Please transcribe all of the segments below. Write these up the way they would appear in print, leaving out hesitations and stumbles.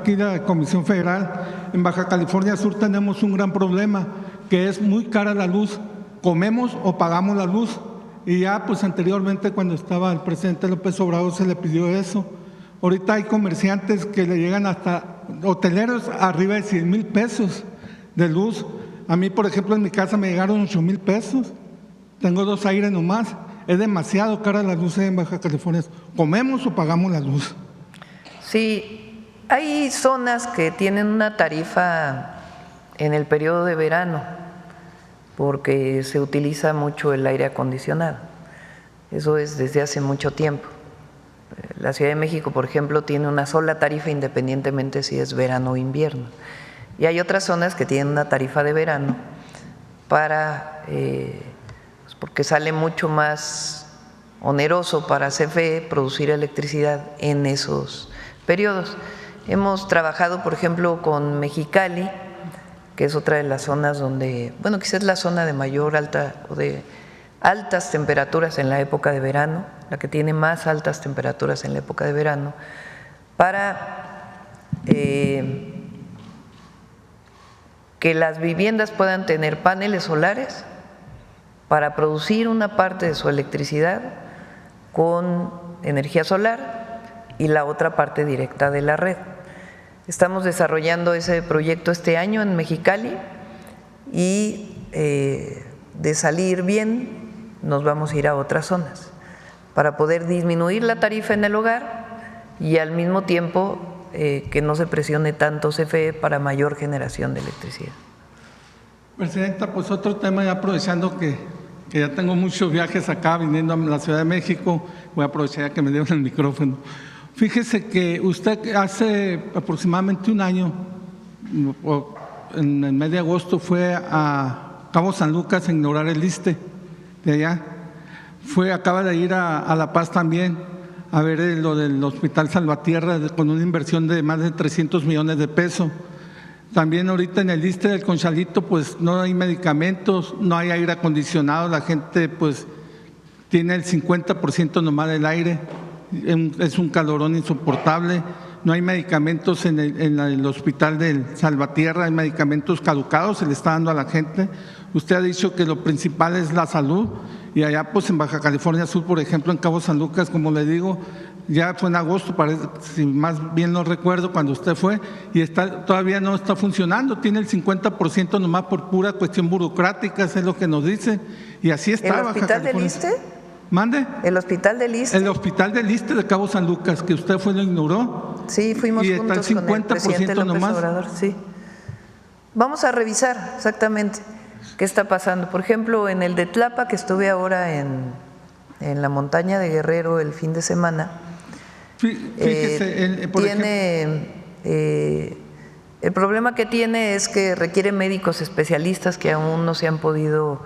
Aquí la Comisión Federal, en Baja California Sur tenemos un gran problema, que es muy cara la luz. Comemos o pagamos la luz. Y ya pues anteriormente, cuando estaba el presidente López Obrador, se le pidió eso. Ahorita hay comerciantes que le llegan hasta hoteleros arriba de 100,000 pesos de luz. A mí, por ejemplo, en mi casa me llegaron 8,000 pesos. Tengo 2 aires nomás. Es demasiado cara la luz en Baja California. ¿Comemos o pagamos la luz? Sí, hay zonas que tienen una tarifa en el periodo de verano porque se utiliza mucho el aire acondicionado. Eso es desde hace mucho tiempo. La Ciudad de México, por ejemplo, tiene una sola tarifa independientemente si es verano o invierno. Y hay otras zonas que tienen una tarifa de verano para, porque sale mucho más oneroso para CFE producir electricidad en esos periodos. Hemos trabajado, por ejemplo, con Mexicali, que es otra de las zonas donde, bueno, quizás es la zona de mayor altas temperaturas en la época de verano, la que tiene más altas temperaturas en la época de verano, para que las viviendas puedan tener paneles solares para producir una parte de su electricidad con energía solar y la otra parte directa de la red. Estamos desarrollando ese proyecto este año en Mexicali y de salir bien nos vamos a ir a otras zonas para poder disminuir la tarifa en el hogar y al mismo tiempo que no se presione tanto CFE para mayor generación de electricidad. Presidenta, pues otro tema, ya aprovechando que ya tengo muchos viajes acá viniendo a la Ciudad de México, voy a aprovechar que me dieron el micrófono. Fíjese que usted hace aproximadamente un año, en el mes de agosto, fue a Cabo San Lucas a inaugurar el ISSSTE de allá. Acaba de ir a La Paz también a ver lo del Hospital Salvatierra con una inversión de más de 300 millones de pesos. También ahorita en el ISSSTE del Conchalito pues no hay medicamentos, no hay aire acondicionado, la gente pues tiene el 50% nomás del aire. Es un calorón insoportable, no hay medicamentos en el hospital del Salvatierra, hay medicamentos caducados, se le está dando a la gente. Usted ha dicho que lo principal es la salud y allá pues en Baja California Sur, por ejemplo, en Cabo San Lucas, como le digo, ya fue en agosto, parece, si más bien no recuerdo cuando usted fue, y todavía no está funcionando, tiene el 50% nomás por pura cuestión burocrática, eso es lo que nos dicen, y así está. ¿El hospital del ISSSTE? ¿Mande? ¿El hospital del ISSSTE? El hospital del ISSSTE de Cabo San Lucas, que usted fue y lo inauguró. Sí, fuimos y juntos está el 50% con el presidente López nomás. Obrador, sí. Vamos a revisar exactamente qué está pasando. Por ejemplo, en el de Tlapa, que estuve ahora en la montaña de Guerrero el fin de semana, fíjese, el problema que tiene es que requiere médicos especialistas que aún no se han podido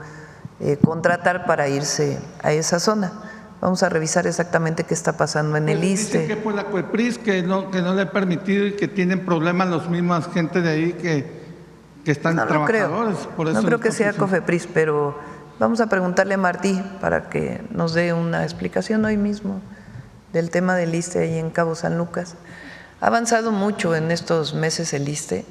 contratar para irse a esa zona. Vamos a revisar exactamente qué está pasando en el ISSSTE. Dicen que por la COEPRIS que no le ha permitido y que tienen problemas los mismos gente de ahí que están trabajadores. Por eso no creo que sea COFEPRIS, pero vamos a preguntarle a Martí para que nos dé una explicación hoy mismo del tema del ISSSTE ahí en Cabo San Lucas. Ha avanzado mucho en estos meses el ISSSTE.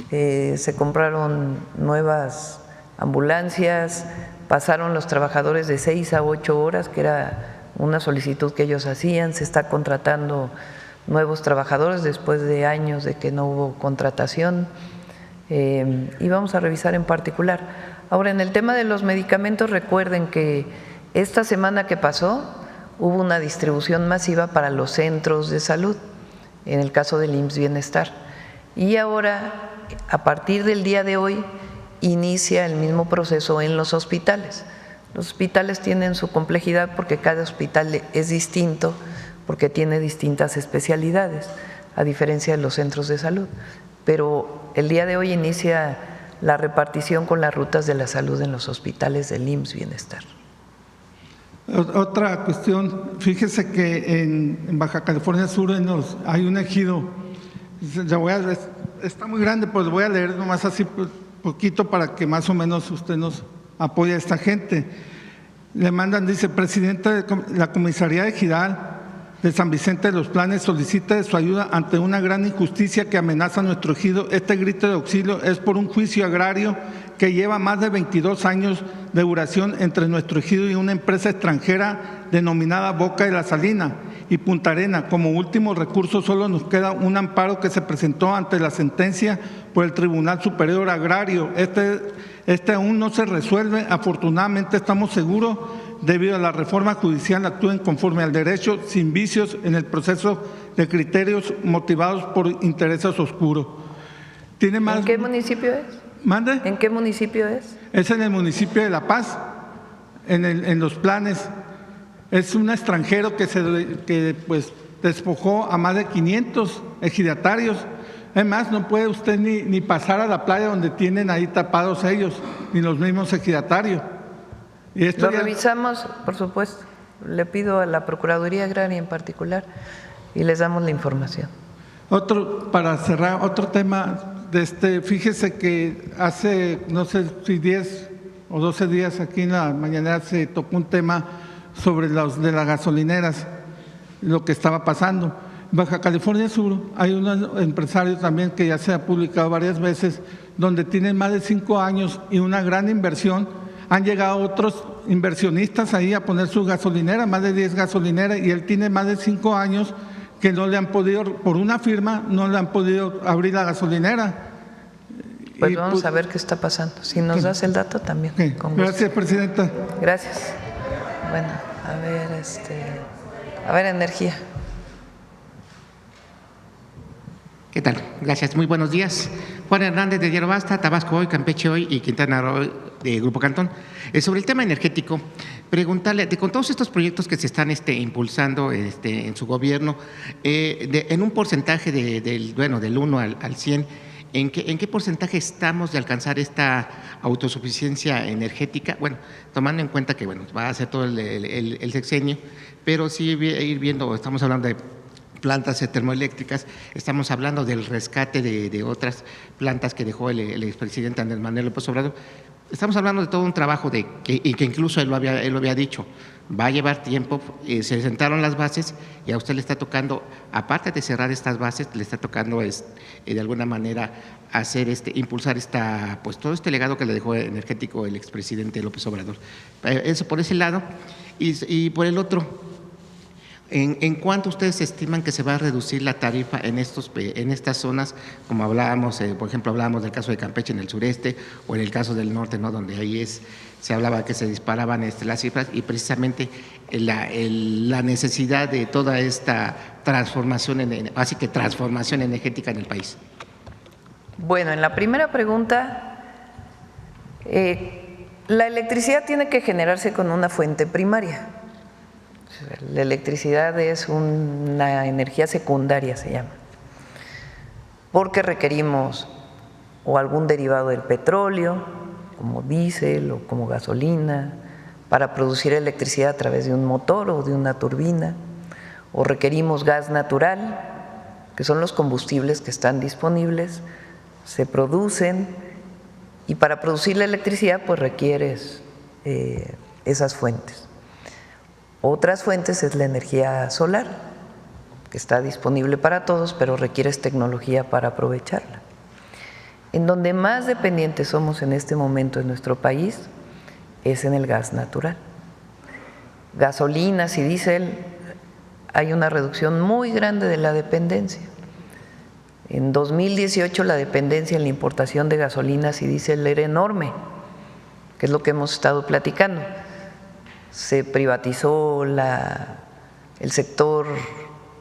Se compraron nuevas ambulancias, pasaron los trabajadores de 6 a 8 horas, que era una solicitud que ellos hacían, se está contratando nuevos trabajadores después de años de que no hubo contratación y vamos a revisar en particular. Ahora, en el tema de los medicamentos, recuerden que esta semana que pasó hubo una distribución masiva para los centros de salud, en el caso del IMSS Bienestar, y ahora, a partir del día de hoy, inicia el mismo proceso en los hospitales. Los hospitales tienen su complejidad porque cada hospital es distinto, porque tiene distintas especialidades, a diferencia de los centros de salud. Pero el día de hoy inicia la repartición con las rutas de la salud en los hospitales del IMSS Bienestar. Otra cuestión, fíjese que en Baja California Sur hay un ejido, está muy grande, pues voy a leer nomás así poquito para que más o menos usted nos apoye a esta gente. Le mandan, dice, presidenta de la comisaría de Ejidal, de San Vicente de los Planes solicita de su ayuda ante una gran injusticia que amenaza a nuestro ejido. Este grito de auxilio es por un juicio agrario que lleva más de 22 años de duración entre nuestro ejido y una empresa extranjera denominada Boca de la Salina y Punta Arena. Como último recurso solo nos queda un amparo que se presentó ante la sentencia por el Tribunal Superior Agrario. Este aún no se resuelve. Afortunadamente estamos seguros, debido a la reforma judicial, actúen conforme al derecho, sin vicios en el proceso de criterios motivados por intereses oscuros. ¿Tiene más? ¿En qué municipio es? ¿Mande? ¿En qué municipio es? Es en el municipio de La Paz, en Los Planes. Es un extranjero que pues despojó a más de 500 ejidatarios. Además, no puede usted ni pasar a la playa donde tienen ahí tapados ellos, ni los mismos ejidatarios. Y esto Lo revisamos, por supuesto. Le pido a la Procuraduría Agraria en particular y les damos la información. Para cerrar, otro tema, fíjese que hace, no sé si 10 o 12 días aquí en la mañanera se tocó un tema sobre los de las gasolineras, lo que estaba pasando. En Baja California Sur hay un empresario también que ya se ha publicado varias veces, donde tienen más de 5 años y una gran inversión. Han llegado otros inversionistas ahí a poner su gasolinera, más de 10 gasolineras, y él tiene más de 5 años que no le han podido, por una firma, no le han podido abrir la gasolinera. Pues vamos a ver qué está pasando. Si nos das el dato también. Sí. Gracias, Presidenta. Gracias. Bueno, a ver, energía. ¿Qué tal? Gracias, muy buenos días. Juan Hernández de Diario Basta, Tabasco Hoy, Campeche Hoy y Quintana Roo de Grupo Cantón. Sobre el tema energético, preguntarle, con todos estos proyectos que se están impulsando en su gobierno, en un porcentaje del 1 al 100, ¿en qué porcentaje estamos de alcanzar esta autosuficiencia energética? Bueno, tomando en cuenta que va a ser todo el sexenio, pero sí ir viendo, estamos hablando de plantas termoeléctricas, estamos hablando del rescate de otras plantas que dejó el expresidente Andrés Manuel López Obrador. Estamos hablando de todo un trabajo que incluso él lo había dicho, va a llevar tiempo, se sentaron las bases y a usted le está tocando, aparte de cerrar estas bases, le está tocando de alguna manera hacer impulsar pues todo este legado que le dejó energético el expresidente López Obrador. Eso por ese lado, y por el otro, ¿en cuánto ustedes estiman que se va a reducir la tarifa en estas zonas? Como hablábamos, por ejemplo, hablábamos del caso de Campeche en el sureste o en el caso del norte, ¿no? Donde ahí se hablaba que se disparaban las cifras y precisamente la necesidad de toda esta transformación energética en el país. Bueno, en la primera pregunta, la electricidad tiene que generarse con una fuente primaria. La electricidad es una energía secundaria, se llama, porque requerimos o algún derivado del petróleo, como diésel o como gasolina, para producir electricidad a través de un motor o de una turbina, o requerimos gas natural, que son los combustibles que están disponibles, se producen, y para producir la electricidad pues requieres esas fuentes. Otras fuentes es la energía solar, que está disponible para todos, pero requieres tecnología para aprovecharla. En donde más dependientes somos en este momento en nuestro país es en el gas natural. Gasolinas y diésel, hay una reducción muy grande de la dependencia. En 2018 la dependencia en la importación de gasolinas y diésel era enorme, que es lo que hemos estado platicando. Se privatizó el sector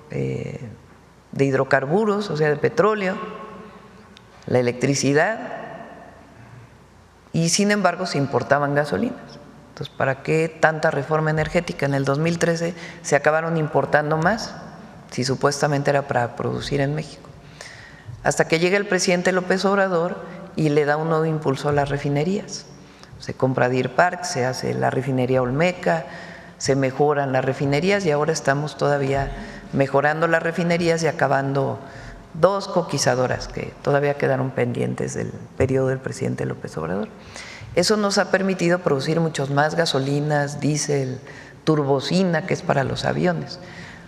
de hidrocarburos, o sea, de petróleo, la electricidad, y sin embargo se importaban gasolinas. Entonces, ¿para qué tanta reforma energética? En el 2013 se acabaron importando más, si supuestamente era para producir en México. Hasta que llega el presidente López Obrador y le da un nuevo impulso a las refinerías. Se compra Deer Park, se hace la refinería Olmeca, se mejoran las refinerías y ahora estamos todavía mejorando las refinerías y acabando 2 coquizadoras que todavía quedaron pendientes del periodo del presidente López Obrador. Eso nos ha permitido producir muchos más gasolinas, diésel, turbocina, que es para los aviones.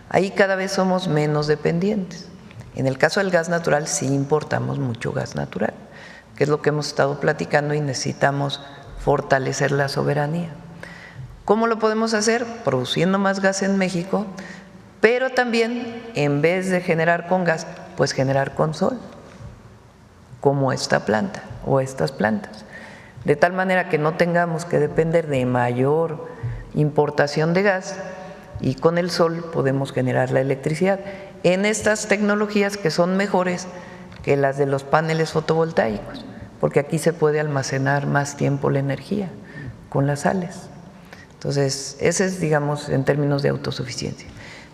ahí cada vez somos menos dependientes. En el caso del gas natural sí importamos mucho gas natural, que es lo que hemos estado platicando y necesitamos fortalecer la soberanía. ¿Cómo lo podemos hacer? Produciendo más gas en México, pero también en vez de generar con gas, pues generar con sol, como esta planta o estas plantas, de tal manera que no tengamos que depender de mayor importación de gas y con el sol podemos generar la electricidad en estas tecnologías que son mejores que las de los paneles fotovoltaicos, porque aquí se puede almacenar más tiempo la energía con las sales. Entonces, ese es, digamos, en términos de autosuficiencia.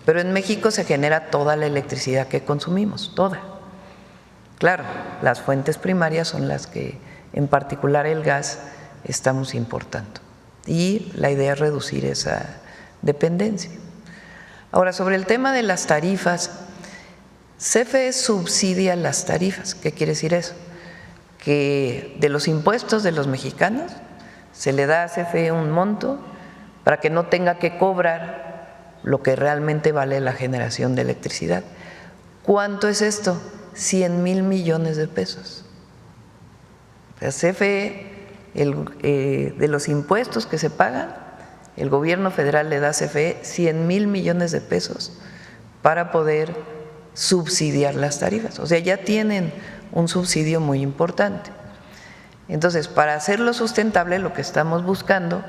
Pero en México se genera toda la electricidad que consumimos, toda. Claro, las fuentes primarias son las que, en particular el gas, estamos importando. Y la idea es reducir esa dependencia. Ahora, sobre el tema de las tarifas, CFE subsidia las tarifas. ¿Qué quiere decir eso? Que de los impuestos de los mexicanos se le da a CFE un monto para que no tenga que cobrar lo que realmente vale la generación de electricidad. ¿Cuánto es esto? 100,000 millones de pesos. O sea, CFE, de los impuestos que se pagan, el gobierno federal le da a CFE 100,000 millones de pesos para poder subsidiar las tarifas. O sea, ya tienen un subsidio muy importante. Entonces, para hacerlo sustentable, lo que estamos buscando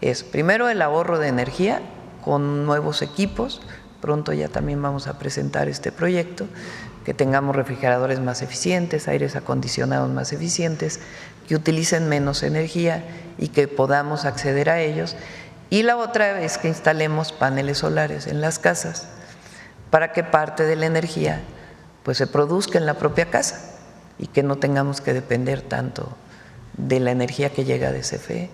es, primero, el ahorro de energía con nuevos equipos. Pronto ya también vamos a presentar este proyecto, que tengamos refrigeradores más eficientes, aires acondicionados más eficientes, que utilicen menos energía y que podamos acceder a ellos. Y la otra es que instalemos paneles solares en las casas para que parte de la energía pues se produzca en la propia casa y que no tengamos que depender tanto de la energía que llega de CFE,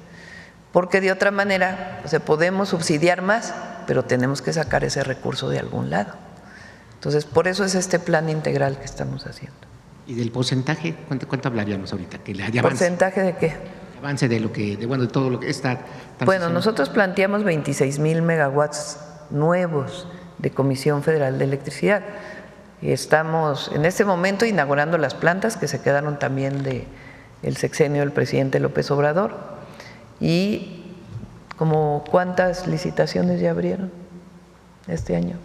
porque de otra manera podemos subsidiar más, pero tenemos que sacar ese recurso de algún lado. Entonces, por eso es este plan integral que estamos haciendo. ¿Y del porcentaje? ¿Cuánto hablaríamos ahorita? ¿De avance? ¿Porcentaje de qué? Avance de lo que, de todo lo que está. Bueno, nosotros planteamos 26,000 megawatts nuevos de Comisión Federal de Electricidad. Estamos en este momento inaugurando las plantas que se quedaron también del sexenio del presidente López Obrador. Y como ¿cuántas licitaciones ya abrieron este año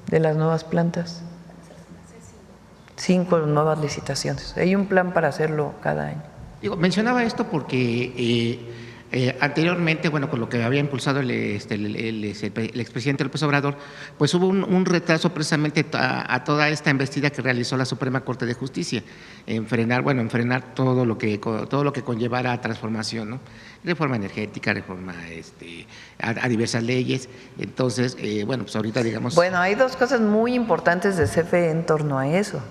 de las nuevas plantas? 5 nuevas licitaciones. Hay un plan para hacerlo cada año. Mencionaba esto porque anteriormente, bueno, con lo que había impulsado el expresidente López Obrador, pues hubo un retraso precisamente a toda esta investida que realizó la Suprema Corte de Justicia en frenar todo lo que conllevara a transformación, ¿no? Reforma energética, reforma a diversas leyes. Entonces, bueno, pues ahorita digamos… Bueno, hay dos cosas muy importantes de CFE en torno a eso.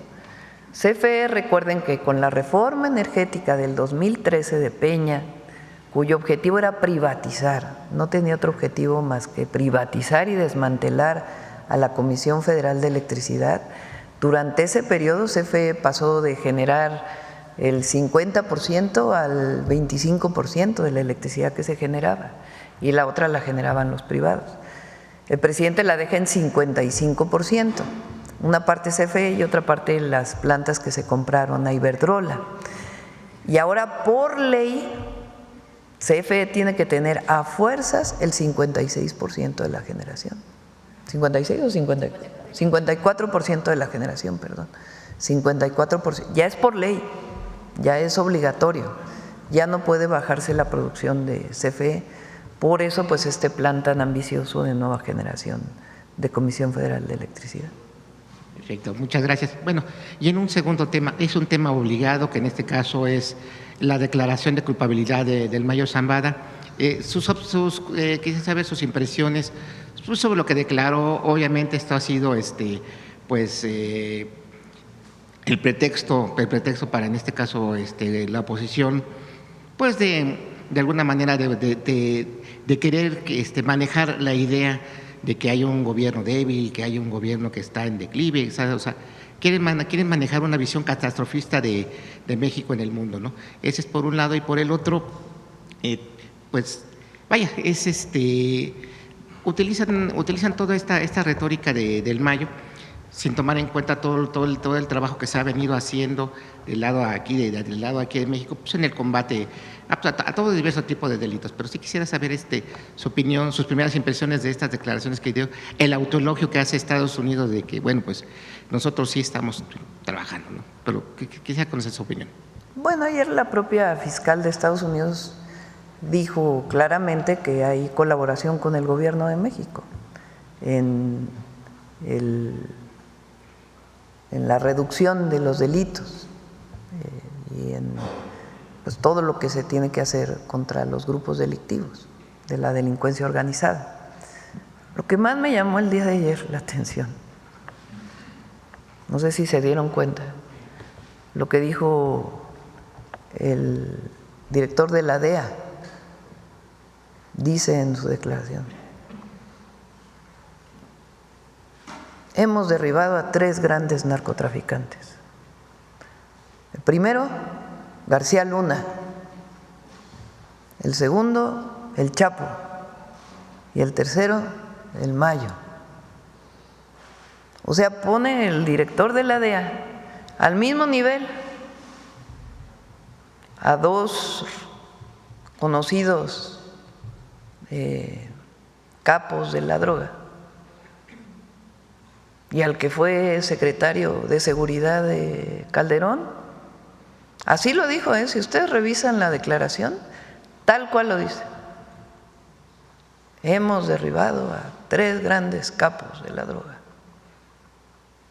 CFE, recuerden que con la reforma energética del 2013 de Peña, cuyo objetivo era privatizar, no tenía otro objetivo más que privatizar y desmantelar a la Comisión Federal de Electricidad, durante ese periodo CFE pasó de generar el 50% al 25% de la electricidad que se generaba y la otra la generaban los privados. El presidente la deja en 55%, una parte CFE y otra parte las plantas que se compraron a Iberdrola. Y ahora por ley CFE tiene que tener a fuerzas el 56% de la generación. ¿56 o 54? 54% de la generación, perdón. 54%. Ya es por ley, ya es obligatorio. Ya no puede bajarse la producción de CFE. Por eso, pues, este plan tan ambicioso de nueva generación de Comisión Federal de Electricidad. Perfecto, muchas gracias. Bueno, y en un segundo tema, es un tema obligado, que en este caso es la declaración de culpabilidad del mayor Zambada. Quise saber sus impresiones sobre lo que declaró. Obviamente esto ha sido el pretexto para, en este caso, la oposición, pues de alguna manera de querer manejar la idea de que hay un gobierno débil, que hay un gobierno que está en declive, ¿sabes? O sea, quieren manejar una visión catastrofista de México en el mundo, ¿no? Ese es por un lado, y por el otro, pues, vaya, es utilizan toda esta retórica del Mayo sin tomar en cuenta todo el trabajo que se ha venido haciendo del lado aquí de México, pues en el combate a todo diverso tipo de delitos. Pero sí quisiera saber su opinión, sus primeras impresiones de estas declaraciones que dio, el autoelogio que hace Estados Unidos de que, bueno, pues nosotros sí estamos trabajando, ¿no? Pero quisiera conocer su opinión. Bueno, ayer la propia fiscal de Estados Unidos dijo claramente que hay colaboración con el gobierno de México en la reducción de los delitos y en pues, todo lo que se tiene que hacer contra los grupos delictivos de la delincuencia organizada. Lo que más me llamó el día de ayer la atención, no sé si se dieron cuenta, lo que dijo el director de la DEA, dice en su declaración: hemos derribado a 3 grandes narcotraficantes. El primero, García Luna. El segundo, el Chapo. Y el tercero, el Mayo. O sea, pone el director de la DEA al mismo nivel a 2 conocidos capos de la droga y al que fue secretario de Seguridad de Calderón. Así lo dijo, si ustedes revisan la declaración, tal cual lo dice. Hemos derribado a 3 grandes capos de la droga.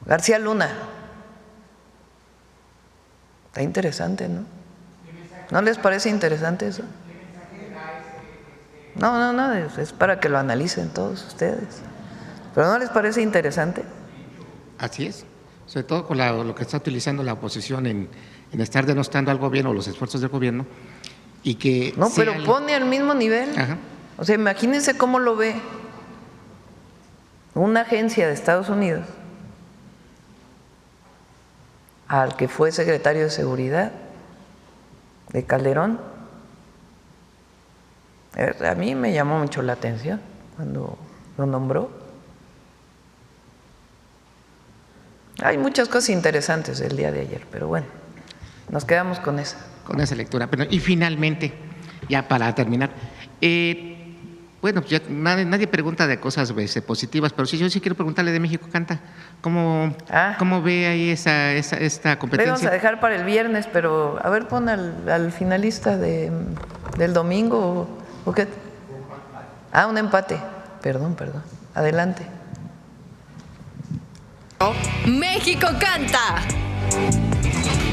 García Luna. Está interesante, ¿no? ¿No les parece interesante eso? No, es para que lo analicen todos ustedes. ¿Pero no les parece interesante? Así es, sobre todo con lo que está utilizando la oposición en estar denostando al gobierno, los esfuerzos del gobierno, y que… No, pero pone al mismo nivel. Ajá. O sea, imagínense cómo lo ve una agencia de Estados Unidos al que fue secretario de Seguridad de Calderón. A mí me llamó mucho la atención cuando lo nombró. Hay muchas cosas interesantes el día de ayer, pero bueno, nos quedamos con esa. Con esa lectura. Pero, y finalmente, ya para terminar, bueno, ya nadie pregunta de cosas positivas, pero sí, yo sí quiero preguntarle de México Canta. ¿Cómo ve ahí esta competencia? Le vamos a dejar para el viernes, pero a ver, pon al finalista del domingo, ¿o qué? Un empate. Perdón. Adelante. México Canta.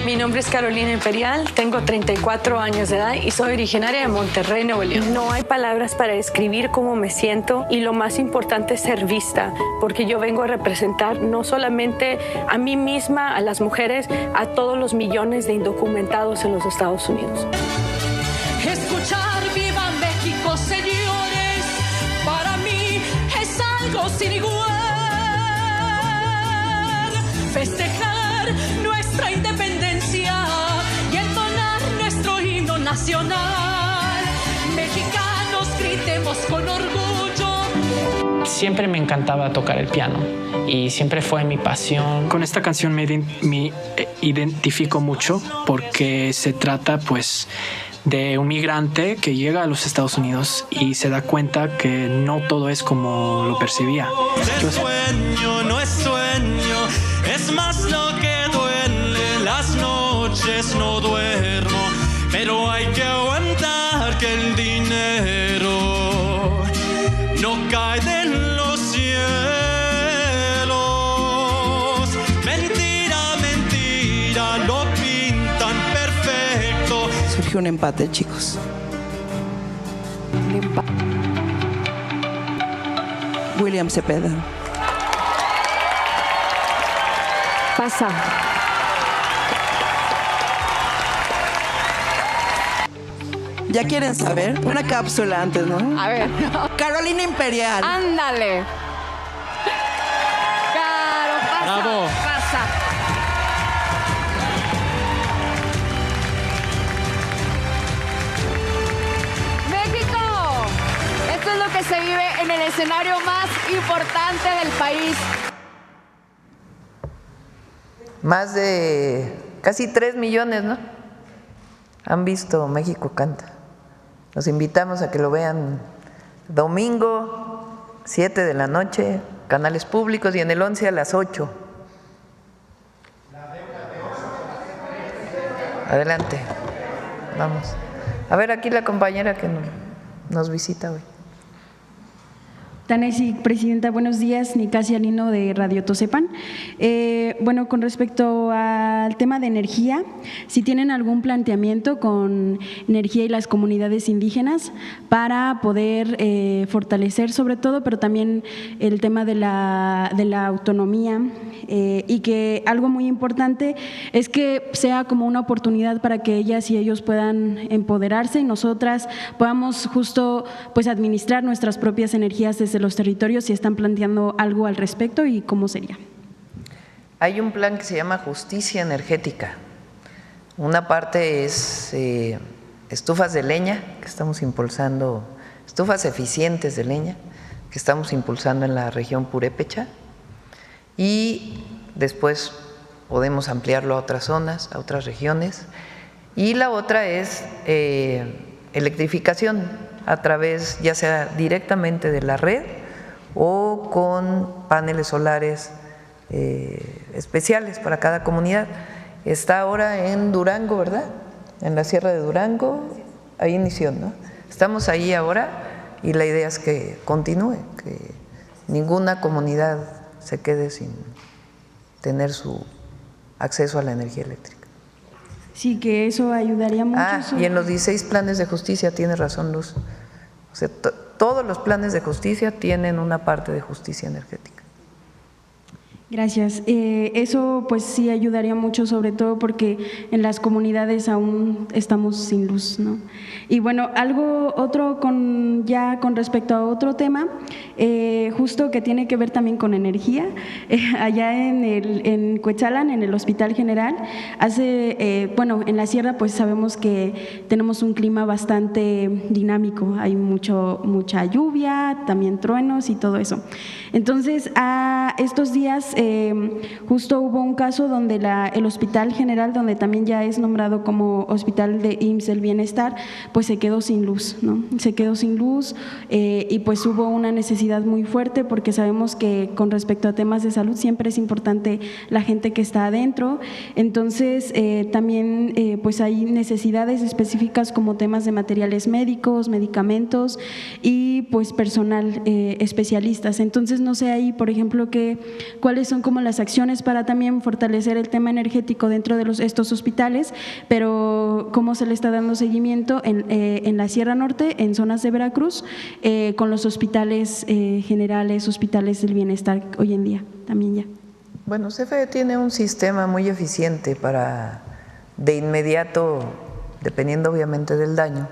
Mi nombre es Carolina Imperial, tengo 34 años de edad y soy originaria de Monterrey, Nuevo León. No hay palabras para describir cómo me siento y lo más importante es ser vista, porque yo vengo a representar no solamente a mí misma, a las mujeres, a todos los millones de indocumentados en los Estados Unidos. Escuchar Viva México, señores, para mí es algo sin igual. Festejar nuestra independencia y entonar nuestro himno nacional. Mexicanos, gritemos con orgullo. Siempre me encantaba tocar el piano y siempre fue mi pasión. Con esta canción me identifico mucho porque se trata pues de un migrante que llega a los Estados Unidos y se da cuenta que no todo es como lo percibía. Sueño no es sueño, es más lo que duele, las noches no duermo, pero hay que aguantar que el dinero no cae de los cielos. Mentira, lo pintan perfecto. Surgió un empate, chicos. William Cepeda. Pasa. ¿Ya quieren saber? Una cápsula antes, ¿no? A ver. Carolina Imperial. Ándale. Caro, pasa. Bravo. Pasa. México. Esto es lo que se vive en el escenario más importante del país. Más de casi 3 millones, ¿no? Han visto México Canta. Los invitamos a que lo vean domingo, 7 de la noche, canales públicos, y en el 11 a las 8. Adelante, vamos. A ver, aquí la compañera que nos visita hoy. Tanesi, presidenta, buenos días. Nicasia Lino de Radio Tosepan. Bueno, con respecto al tema de energía, si tienen algún planteamiento con energía y las comunidades indígenas para poder fortalecer sobre todo, pero también el tema de la autonomía y que algo muy importante es que sea como una oportunidad para que ellas y ellos puedan empoderarse y nosotras podamos justo pues administrar nuestras propias energías desde los territorios, si están planteando algo al respecto y cómo sería. Hay un plan que se llama Justicia Energética. Una parte es estufas de leña, que estamos impulsando, estufas eficientes de leña, que estamos impulsando en la región purépecha, y después podemos ampliarlo a otras zonas, a otras regiones. Y la otra es electrificación a través, ya sea directamente de la red o con paneles solares especiales para cada comunidad. Está ahora en Durango, ¿verdad? En la Sierra de Durango, ahí inició, ¿no? Estamos ahí ahora y la idea es que continúe, que ninguna comunidad se quede sin tener su acceso a la energía eléctrica. Sí, que eso ayudaría mucho. Y en los 16 planes de justicia, tiene razón Luz, o sea, todos los planes de justicia tienen una parte de justicia energética. Gracias. Eso pues sí ayudaría mucho, sobre todo porque en las comunidades aún estamos sin luz, ¿no? Y bueno, algo otro con respecto a otro tema, justo que tiene que ver también con energía, allá en Cuetzalan, en el Hospital General, en la sierra pues sabemos que tenemos un clima bastante dinámico, hay mucha lluvia, también truenos y todo eso. Entonces, estos días justo hubo un caso donde el Hospital General, donde también ya es nombrado como Hospital de IMSS del Bienestar, pues se quedó sin luz, ¿no? Se quedó sin luz y pues hubo una necesidad muy fuerte porque sabemos que con respecto a temas de salud siempre es importante la gente que está adentro. Entonces, también pues hay necesidades específicas como temas de materiales médicos, medicamentos y pues personal especialistas. Entonces, no sé ahí, por ejemplo, cuáles son como las acciones para también fortalecer el tema energético dentro de estos hospitales, pero cómo se le está dando seguimiento en la Sierra Norte, en zonas de Veracruz, con los hospitales generales, hospitales del bienestar hoy en día también ya. Bueno, CFE tiene un sistema muy eficiente para de inmediato, dependiendo obviamente del daño,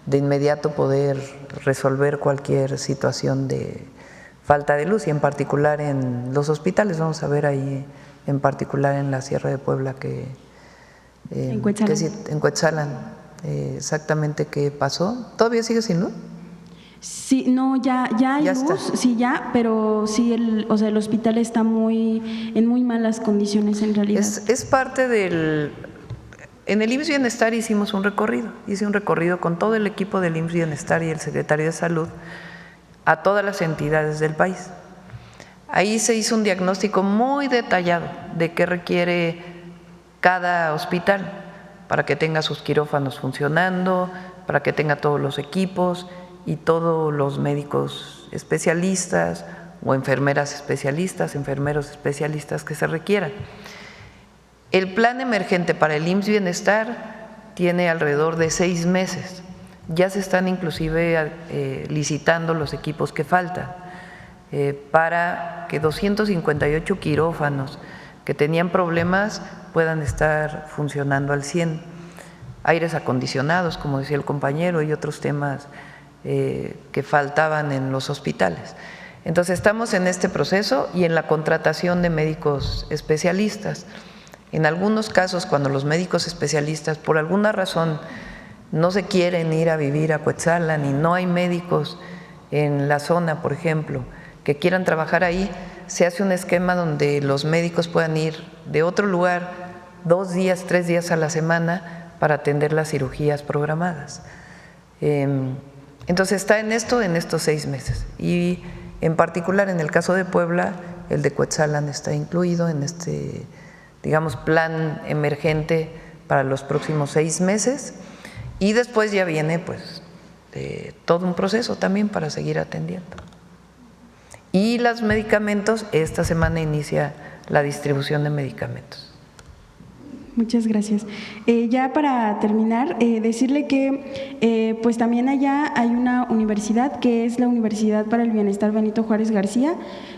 de inmediato poder resolver cualquier situación de falta de luz, y en particular en los hospitales. Vamos a ver ahí en particular en la Sierra de Puebla en Cuetzalan, exactamente qué pasó. ¿Todavía sigue sin luz? Sí, no, ya hay luz, está. Sí, ya, pero sí, el hospital está en muy malas condiciones en realidad. Es parte del… En el IMSS Bienestar hice un recorrido con todo el equipo del IMSS Bienestar y el secretario de Salud a todas las entidades del país. Ahí se hizo un diagnóstico muy detallado de qué requiere cada hospital para que tenga sus quirófanos funcionando, para que tenga todos los equipos y todos los médicos especialistas o enfermeras especialistas, enfermeros especialistas que se requieran. El plan emergente para el IMSS Bienestar tiene alrededor de 6 meses. Ya se están inclusive licitando los equipos que faltan para que 258 quirófanos que tenían problemas puedan estar funcionando al 100%. Aires acondicionados, como decía el compañero, y otros temas que faltaban en los hospitales. Entonces estamos en este proceso y en la contratación de médicos especialistas. En algunos casos, cuando los médicos especialistas por alguna razón no se quieren ir a vivir a Cuetzalan y no hay médicos en la zona, por ejemplo, que quieran trabajar ahí, se hace un esquema donde los médicos puedan ir de otro lugar 2 días, 3 días a la semana para atender las cirugías programadas. Entonces está en esto en estos 6 meses. Y en particular en el caso de Puebla, el de Cuetzalan está incluido en este, digamos, plan emergente para los próximos 6 meses. Y después ya viene pues todo un proceso también para seguir atendiendo. Y los medicamentos, esta semana inicia la distribución de medicamentos. Muchas gracias. Ya para terminar, decirle que pues también allá hay una universidad que es la Universidad para el Bienestar Benito Juárez García,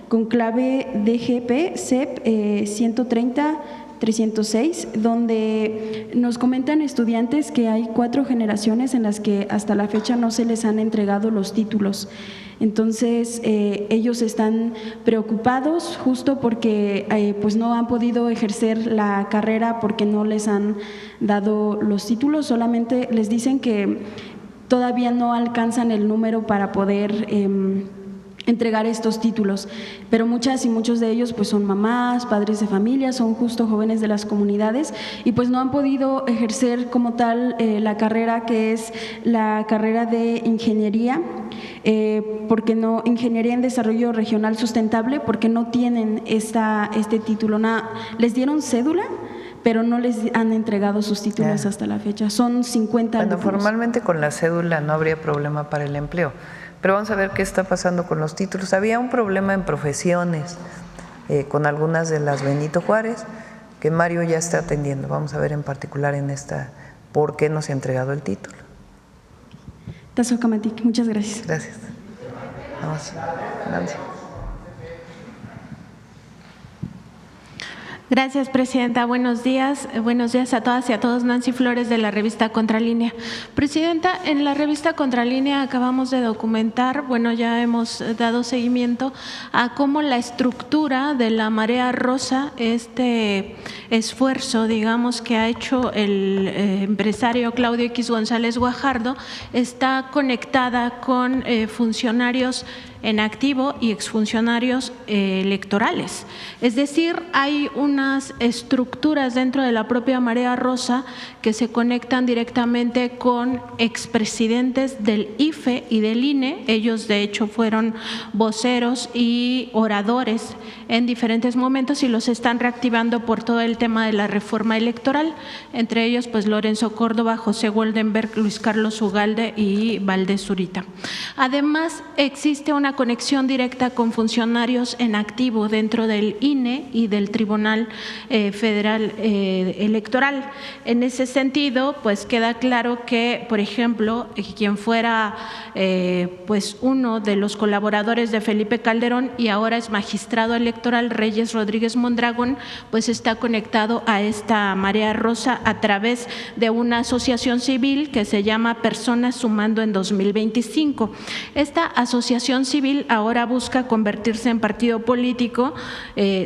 con clave DGP CEP 130-306, donde nos comentan estudiantes que hay 4 generaciones en las que hasta la fecha no se les han entregado los títulos. Entonces, ellos están preocupados justo porque pues no han podido ejercer la carrera porque no les han dado los títulos, solamente les dicen que todavía no alcanzan el número para poder entregar estos títulos, pero muchas y muchos de ellos pues son mamás, padres de familia, son justo jóvenes de las comunidades y pues no han podido ejercer como tal la carrera que es la carrera de ingeniería, porque no, ingeniería en desarrollo regional sustentable, porque no tienen este título, les dieron cédula, pero no les han entregado sus títulos hasta la fecha, son 50 alumnos. Formalmente con la cédula no habría problema para el empleo. Pero vamos a ver qué está pasando con los títulos. Había un problema en profesiones con algunas de las Benito Juárez que Mario ya está atendiendo. Vamos a ver en particular en esta por qué no se ha entregado el título. Tazocamatic, muchas gracias. Gracias. Vamos, Nancy. Gracias, Presidenta. Buenos días a todas y a todos. Nancy Flores, de la revista Contralínea. Presidenta, en la revista Contralínea acabamos de documentar, ya hemos dado seguimiento a cómo la estructura de la Marea Rosa, este esfuerzo, digamos, que ha hecho el empresario Claudio X González Guajardo, está conectada con funcionarios en activo y exfuncionarios electorales. Es decir, hay unas estructuras dentro de la propia Marea Rosa que se conectan directamente con expresidentes del IFE y del INE. Ellos, de hecho, fueron voceros y oradores en diferentes momentos y los están reactivando por todo el tema de la reforma electoral. Entre ellos, pues Lorenzo Córdoba, José Goldenberg, Luis Carlos Ugalde y Valdés Zurita. Además, existe una conexión directa con funcionarios en activo dentro del INE y del Tribunal Federal Electoral. En ese sentido, pues queda claro que, por ejemplo, quien fuera pues uno de los colaboradores de Felipe Calderón y ahora es magistrado electoral, Reyes Rodríguez Mondragón, pues está conectado a esta Marea Rosa a través de una asociación civil que se llama Personas Sumando en 2025. Esta asociación civil ahora busca convertirse en partido político,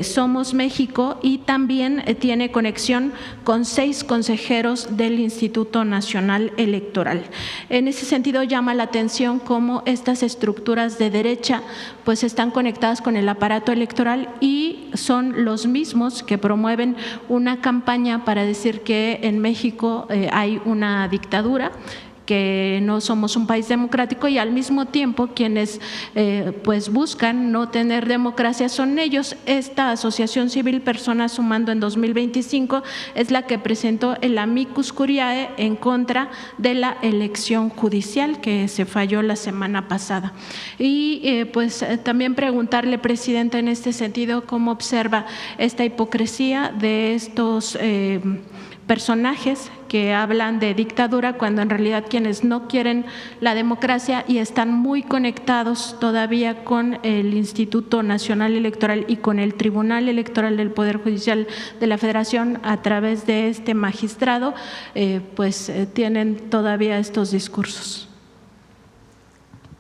Somos México, y también tiene conexión con 6 consejeros del Instituto Nacional Electoral. En ese sentido, llama la atención cómo estas estructuras de derecha pues están conectadas con el aparato electoral y son los mismos que promueven una campaña para decir que en México hay una dictadura, que no somos un país democrático, y al mismo tiempo quienes pues buscan no tener democracia son ellos. Esta asociación civil Personas Sumando en 2025 es la que presentó el amicus curiae en contra de la elección judicial que se falló la semana pasada. Y pues también preguntarle, Presidenta, en este sentido, cómo observa esta hipocresía de estos personajes que hablan de dictadura cuando en realidad quienes no quieren la democracia y están muy conectados todavía con el Instituto Nacional Electoral y con el Tribunal Electoral del Poder Judicial de la Federación a través de este magistrado, pues tienen todavía estos discursos.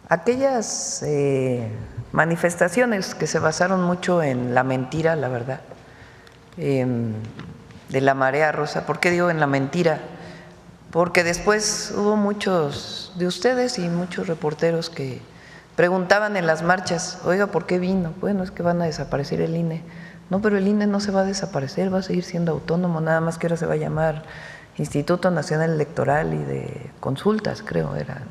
Aquellas manifestaciones que se basaron mucho en la mentira, la verdad, de la Marea Rosa. ¿Por qué digo en la mentira? Porque después hubo muchos de ustedes y muchos reporteros que Preguntaban en las marchas, oiga, ¿por qué vino? Bueno, es que van a desaparecer el INE. No, pero el INE no se va a desaparecer, va a seguir siendo autónomo, nada más que ahora se va a llamar Instituto Nacional Electoral y de Consultas, creo era.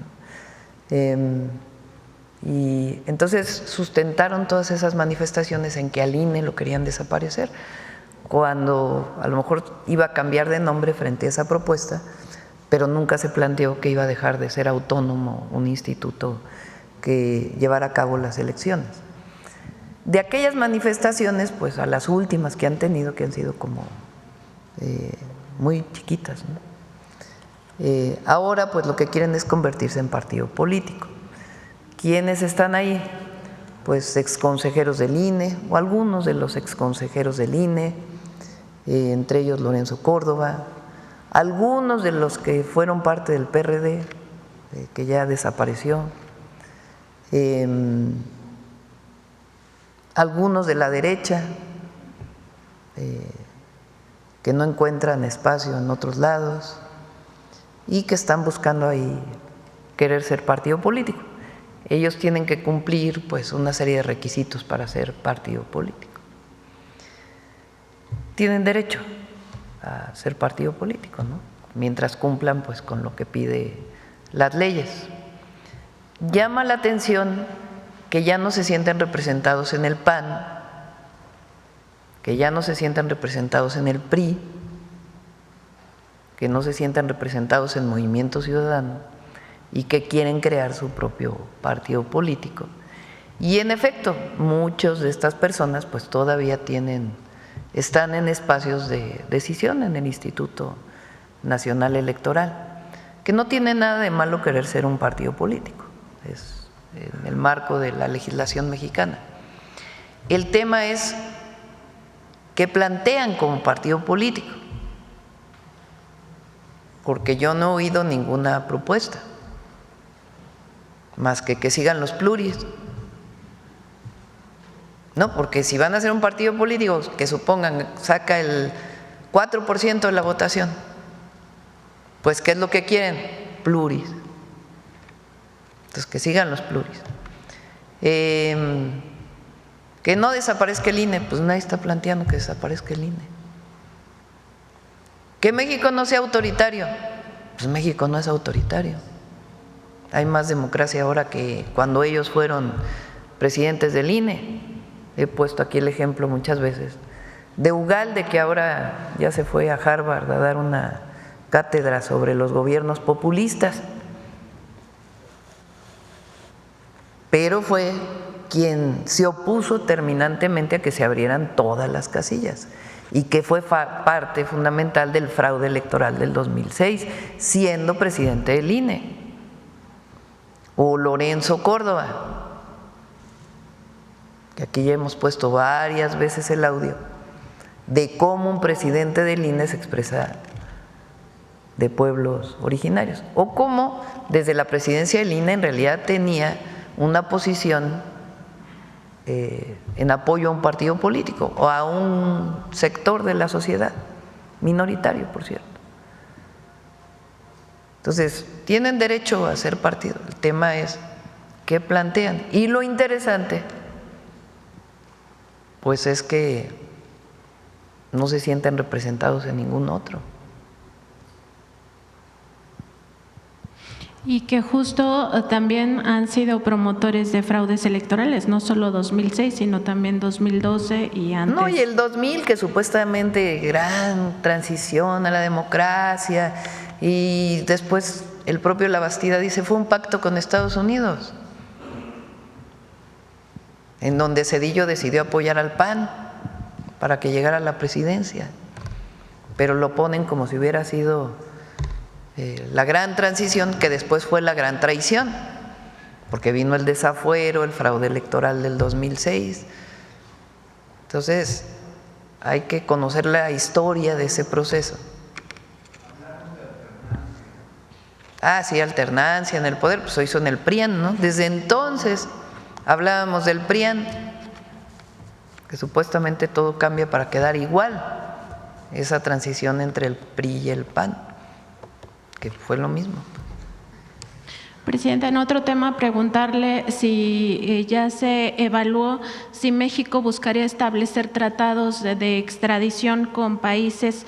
Y entonces sustentaron todas esas manifestaciones en que al INE lo querían desaparecer, cuando a lo mejor iba a cambiar de nombre frente a esa propuesta, pero nunca se planteó que iba a dejar de ser autónomo un instituto que llevara a cabo las elecciones. De aquellas manifestaciones, pues a las últimas que han tenido, que han sido como muy chiquitas, ¿no? Ahora pues lo que quieren es convertirse en partido político. ¿Quiénes están ahí? Pues exconsejeros del INE o algunos de los exconsejeros del INE, entre ellos Lorenzo Córdoba, algunos de los que fueron parte del PRD, que ya desapareció, algunos de la derecha, que no encuentran espacio en otros lados y que están buscando ahí querer ser partido político. Ellos tienen que cumplir pues una serie de requisitos para ser partido político. Tienen derecho a ser partido político, ¿no? Mientras cumplan pues con lo que pide las leyes. Llama la atención que ya no se sienten representados en el PAN, que ya no se sientan representados en el PRI, que no se sientan representados en Movimiento Ciudadano y que quieren crear su propio partido político. Y en efecto, muchas de estas personas pues todavía están en espacios de decisión en el Instituto Nacional Electoral, que no tiene nada de malo querer ser un partido político, es en el marco de la legislación mexicana. El tema es qué plantean como partido político, porque yo no he oído ninguna propuesta, más que sigan los pluris. No, porque si van a ser un partido político que supongan saca el 4% de la votación, pues ¿qué es lo que quieren? Pluris. Entonces que sigan los pluris. Que no desaparezca el INE, pues nadie está planteando que desaparezca el INE. Que México no sea autoritario, pues México no es autoritario. Hay más democracia ahora que cuando ellos fueron presidentes del INE. He puesto aquí el ejemplo muchas veces de Ugalde, que ahora ya se fue a Harvard a dar una cátedra sobre los gobiernos populistas, pero fue quien se opuso terminantemente a que se abrieran todas las casillas y que fue parte fundamental del fraude electoral del 2006, siendo presidente del INE. O Lorenzo Córdoba, que aquí ya hemos puesto varias veces el audio de cómo un presidente del INE se expresa de pueblos originarios, o cómo desde la presidencia del INE en realidad tenía una posición en apoyo a un partido político o a un sector de la sociedad, minoritario, por cierto. Entonces, tienen derecho a ser partido, el tema es qué plantean. Y lo interesante pues es que no se sienten representados en ningún otro. Y que justo también han sido promotores de fraudes electorales, no solo 2006, sino también 2012 y antes. No, y el 2000, que supuestamente gran transición a la democracia, y después el propio Labastida dice fue un pacto con Estados Unidos, en donde Zedillo decidió apoyar al PAN para que llegara a la presidencia, pero lo ponen como si hubiera sido la gran transición, que después fue la gran traición, porque vino el desafuero, el fraude electoral del 2006. Entonces, hay que conocer la historia de ese proceso. Sí, alternancia en el poder, pues se hizo en el PRIAN, ¿no? Desde entonces hablábamos del PRIAN, que supuestamente todo cambia para quedar igual, esa transición entre el PRI y el PAN, que fue lo mismo. Presidenta, en otro tema, preguntarle si ya se evaluó si México buscaría establecer tratados de extradición con países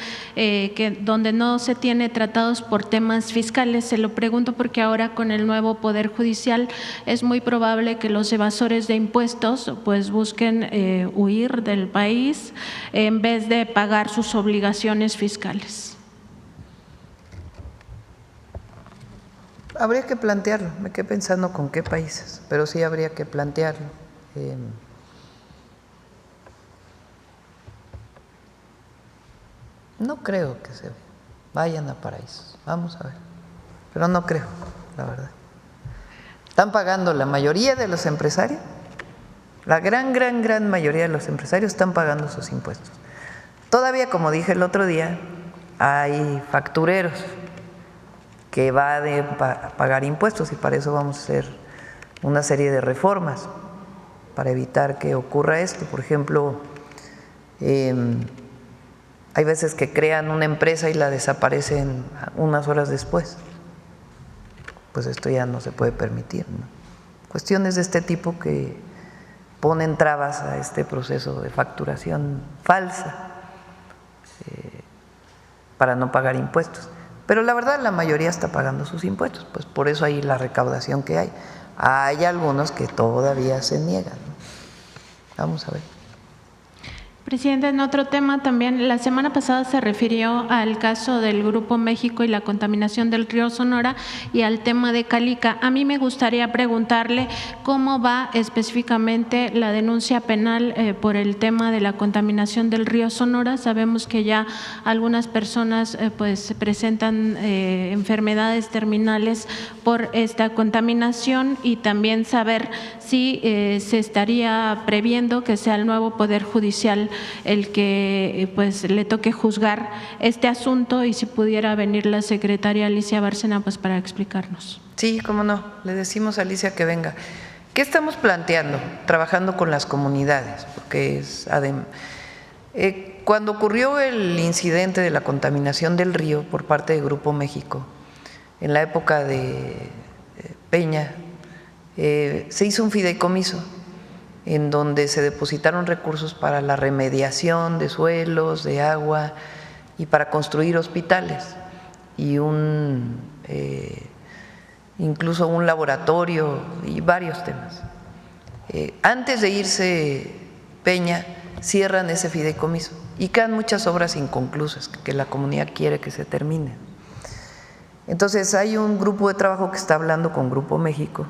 donde no se tiene tratados por temas fiscales. Se lo pregunto porque ahora con el nuevo Poder Judicial es muy probable que los evasores de impuestos pues busquen huir del país en vez de pagar sus obligaciones fiscales. Habría que plantearlo, me quedé pensando con qué países, pero sí habría que plantearlo. No creo que se vayan a paraísos, vamos a ver, pero no creo, la verdad. Están pagando la mayoría de los empresarios, la gran mayoría de los empresarios están pagando sus impuestos. Todavía, como dije el otro día, hay factureros que va a pagar impuestos y para eso vamos a hacer una serie de reformas para evitar que ocurra esto. Por ejemplo, hay veces que crean una empresa y la desaparecen unas horas después. Pues esto ya no se puede permitir, ¿no? Cuestiones de este tipo que ponen trabas a este proceso de facturación falsa para no pagar impuestos. Pero la verdad la mayoría está pagando sus impuestos, pues por eso hay la recaudación que hay. Hay algunos que todavía se niegan, ¿no? Vamos a ver. Presidente, en otro tema también, la semana pasada se refirió al caso del Grupo México y la contaminación del río Sonora y al tema de Calica. A mí me gustaría preguntarle cómo va específicamente la denuncia penal por el tema de la contaminación del río Sonora. Sabemos que ya algunas personas pues presentan enfermedades terminales por esta contaminación y también saber si se estaría previendo que sea el nuevo Poder Judicial el que pues le toque juzgar este asunto y si pudiera venir la secretaria Alicia Bárcena pues para explicarnos. Sí, cómo no, le decimos a Alicia que venga. ¿Qué estamos planteando? Trabajando con las comunidades, porque es cuando ocurrió el incidente de la contaminación del río por parte de Grupo México, en la época de Peña, se hizo un fideicomiso en donde se depositaron recursos para la remediación de suelos, de agua y para construir hospitales y incluso un laboratorio y varios temas. Antes de irse Peña, cierran ese fideicomiso y quedan muchas obras inconclusas que la comunidad quiere que se terminen. Entonces hay un grupo de trabajo que está hablando con Grupo México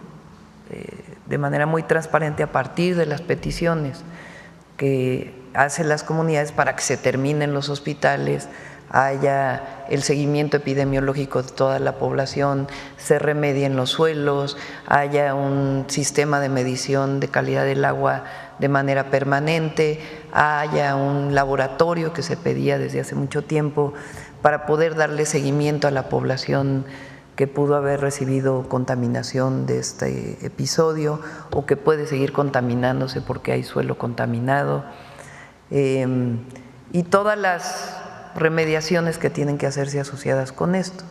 de manera muy transparente a partir de las peticiones que hacen las comunidades para que se terminen los hospitales, haya el seguimiento epidemiológico de toda la población, se remedien los suelos, haya un sistema de medición de calidad del agua de manera permanente, haya un laboratorio que se pedía desde hace mucho tiempo para poder darle seguimiento a la población que pudo haber recibido contaminación de este episodio o que puede seguir contaminándose porque hay suelo contaminado, y todas las remediaciones que tienen que hacerse asociadas con esto.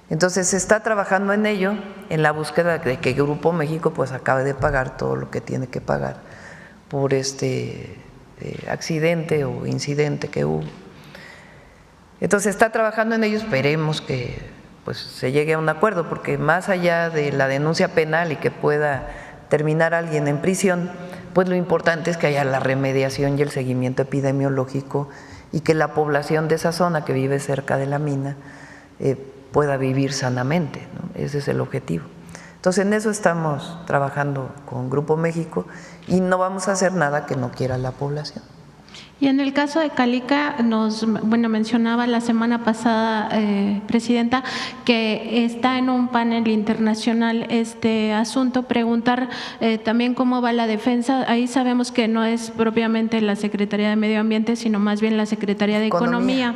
Entonces se está trabajando en ello, en la búsqueda de que Grupo México pues acabe de pagar todo lo que tiene que pagar por este accidente o incidente que hubo. Entonces se está trabajando en ello, esperemos que pues se llegue a un acuerdo, porque más allá de la denuncia penal y que pueda terminar alguien en prisión, pues lo importante es que haya la remediación y el seguimiento epidemiológico y que la población de esa zona que vive cerca de la mina pueda vivir sanamente, ¿no? Ese es el objetivo. Entonces en eso estamos trabajando con Grupo México y no vamos a hacer nada que no quiera la población. Y en el caso de Calica, mencionaba la semana pasada, Presidenta, que está en un panel internacional este asunto. Preguntar también cómo va la defensa. Ahí sabemos que no es propiamente la Secretaría de Medio Ambiente, sino más bien la Secretaría de Economía.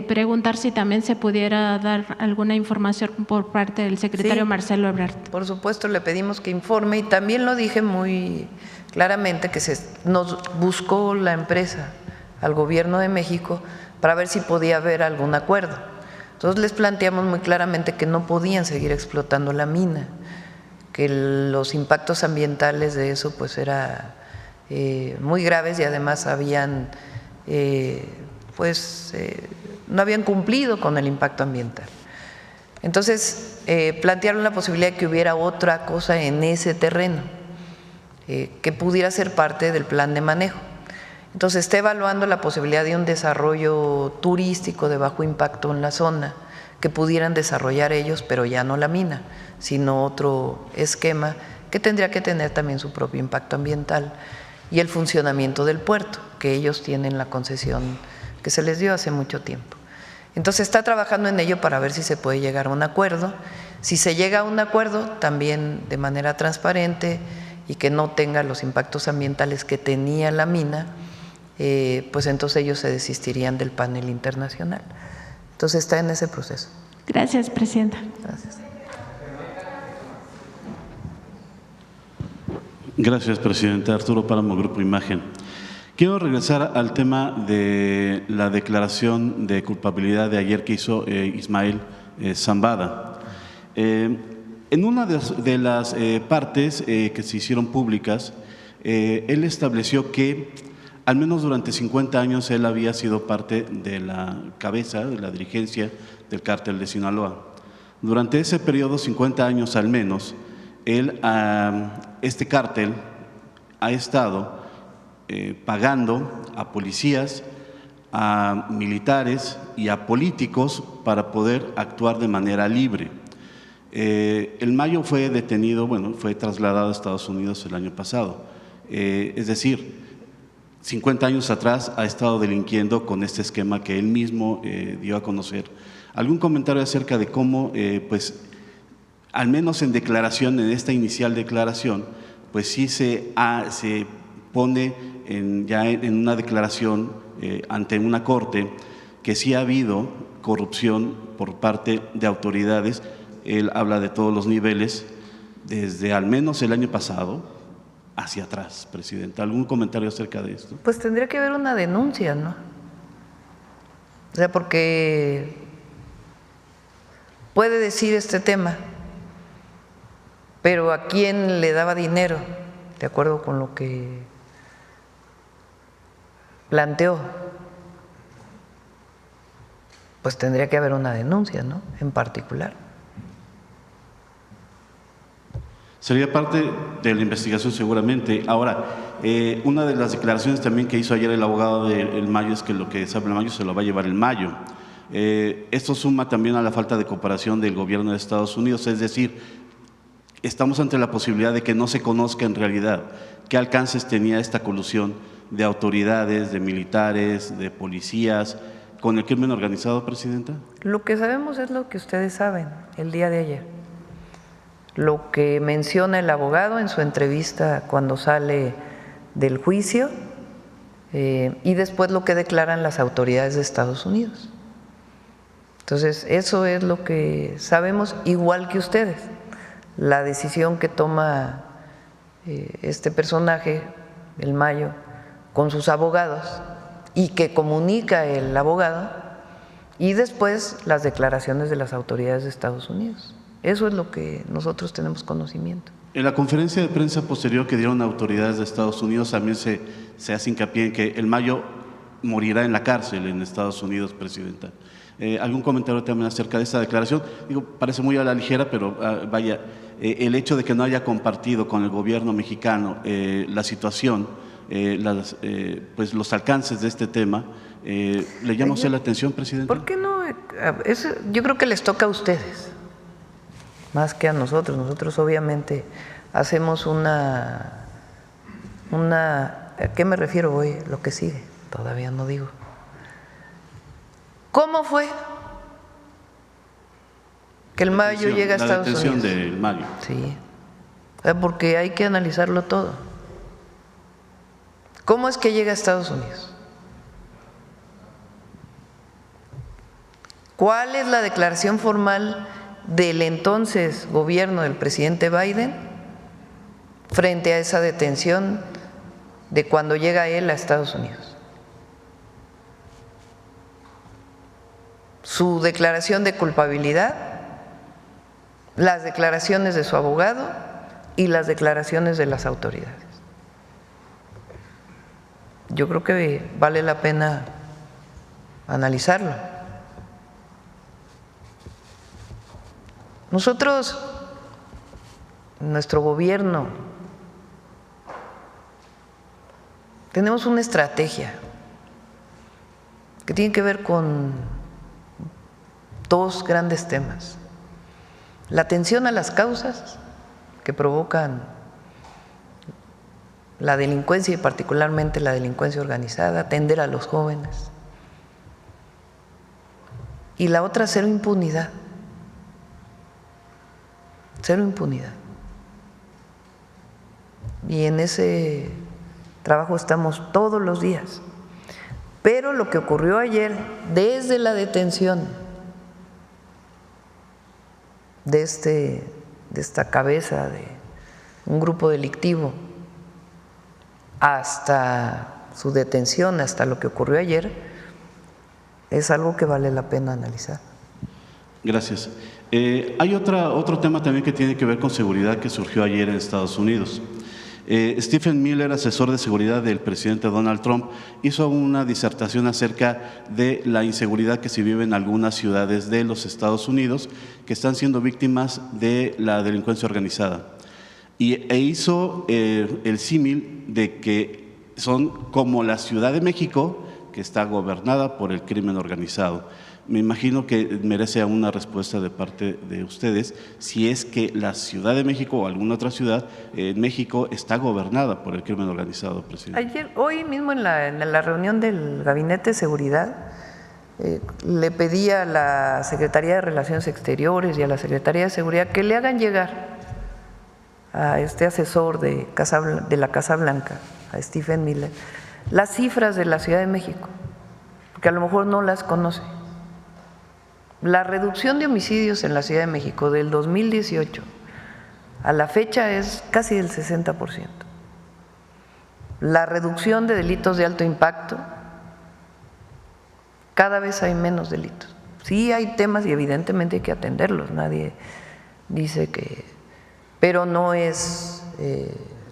Preguntar si también se pudiera dar alguna información por parte del secretario Marcelo Ebrard. Por supuesto, le pedimos que informe y también lo dije muy claramente que nos buscó la empresa al gobierno de México para ver si podía haber algún acuerdo, Entonces les planteamos muy claramente que no podían seguir explotando la mina, que los impactos ambientales de eso pues era muy graves y además habían no habían cumplido con el impacto ambiental. Entonces plantearon la posibilidad de que hubiera otra cosa en ese terreno que pudiera ser parte del plan de manejo. Entonces está evaluando la posibilidad de un desarrollo turístico de bajo impacto en la zona que pudieran desarrollar ellos, pero ya no la mina, sino otro esquema que tendría que tener también su propio impacto ambiental y el funcionamiento del puerto, que ellos tienen la concesión que se les dio hace mucho tiempo. Entonces está trabajando en ello para ver si se puede llegar a un acuerdo. Si se llega a un acuerdo, también de manera transparente y que no tenga los impactos ambientales que tenía la mina, pues entonces ellos se desistirían del panel internacional. Entonces está en ese proceso. Gracias, presidenta. Gracias. Gracias, presidenta. Arturo Páramo, Grupo Imagen. Quiero regresar al tema de la declaración de culpabilidad de ayer que hizo Ismael Zambada. En una de las partes que se hicieron públicas, él estableció que al menos durante 50 años él había sido parte de la cabeza, de la dirigencia del cártel de Sinaloa. Durante ese periodo, 50 años al menos, este cártel ha estado pagando a policías, a militares y a políticos para poder actuar de manera libre. El Mayo fue detenido, fue trasladado a Estados Unidos el año pasado. Es decir, 50 años atrás ha estado delinquiendo con este esquema que él mismo dio a conocer. ¿Algún comentario acerca de cómo, pues, al menos en declaración, en esta inicial declaración, pues sí se pone ya en una declaración ante una corte que sí ha habido corrupción por parte de autoridades? Él habla de todos los niveles, desde al menos el año pasado hacia atrás, presidenta. ¿Algún comentario acerca de esto? Pues tendría que haber una denuncia, ¿no? O sea, porque puede decir este tema, pero ¿a quién le daba dinero? De acuerdo con lo que planteó, pues tendría que haber una denuncia, ¿no? En particular. Sería parte de la investigación seguramente. Ahora, una de las declaraciones también que hizo ayer el abogado del Mayo es que lo que sabe el Mayo se lo va a llevar el Mayo. Esto suma también a la falta de cooperación del gobierno de Estados Unidos, es decir, estamos ante la posibilidad de que no se conozca en realidad qué alcances tenía esta colusión de autoridades, de militares, de policías, con el crimen organizado, presidenta. Lo que sabemos es lo que ustedes saben el día de ayer. Lo que menciona el abogado en su entrevista cuando sale del juicio y después lo que declaran las autoridades de Estados Unidos. Entonces, eso es lo que sabemos, igual que ustedes. La decisión que toma este personaje, el Mayo, con sus abogados y que comunica el abogado, y después las declaraciones de las autoridades de Estados Unidos. Eso es lo que nosotros tenemos conocimiento. En la conferencia de prensa posterior que dieron autoridades de Estados Unidos también se hace hincapié en que el Mayo morirá en la cárcel en Estados Unidos, presidenta. ¿Algún comentario también acerca de esta declaración? Digo, parece muy a la ligera, pero vaya, el hecho de que no haya compartido con el gobierno mexicano la situación, pues los alcances de este tema, ¿le llama usted la atención, presidenta? ¿Por qué no? Yo creo que les toca a ustedes, más que a nosotros. Nosotros obviamente hacemos una ¿a qué me refiero hoy? Lo que sigue, todavía no digo. ¿Cómo fue que el Mayo llega a Estados Unidos? La detención del Mayo. Sí, porque hay que analizarlo todo. ¿Cómo es que llega a Estados Unidos? ¿Cuál es la declaración formal del entonces gobierno del presidente Biden frente a esa detención de cuando llega él a Estados Unidos? su declaración de culpabilidad, las declaraciones de su abogado y las declaraciones de las autoridades. Yo creo que vale la pena analizarlo. Nosotros, nuestro gobierno, tenemos una estrategia que tiene que ver con dos grandes temas: la atención a las causas que provocan la delincuencia y particularmente la delincuencia organizada, atender a los jóvenes, y la otra, cero impunidad. Cero impunidad. Y en ese trabajo estamos todos los días. Pero lo que ocurrió ayer, desde la detención de esta cabeza de un grupo delictivo hasta su detención, hasta lo que ocurrió ayer, es algo que vale la pena analizar. Gracias. Hay otro tema también que tiene que ver con seguridad que surgió ayer en Estados Unidos. Stephen Miller, asesor de seguridad del presidente Donald Trump, hizo una disertación acerca de la inseguridad que se vive en algunas ciudades de los Estados Unidos que están siendo víctimas de la delincuencia organizada. E hizo el símil de que son como la Ciudad de México, que está gobernada por el crimen organizado. Me imagino que merece una respuesta de parte de ustedes si es que la Ciudad de México o alguna otra ciudad en México está gobernada por el crimen organizado, presidente. Hoy mismo en la reunión del Gabinete de Seguridad le pedí a la Secretaría de Relaciones Exteriores y a la Secretaría de Seguridad que le hagan llegar a este asesor de la Casa Blanca, a Stephen Miller, las cifras de la Ciudad de México, porque a lo mejor no las conoce. La reducción de homicidios en la Ciudad de México del 2018 a la fecha es casi del 60%. La reducción de delitos de alto impacto, cada vez hay menos delitos. Sí hay temas y evidentemente hay que atenderlos, nadie dice que… pero no es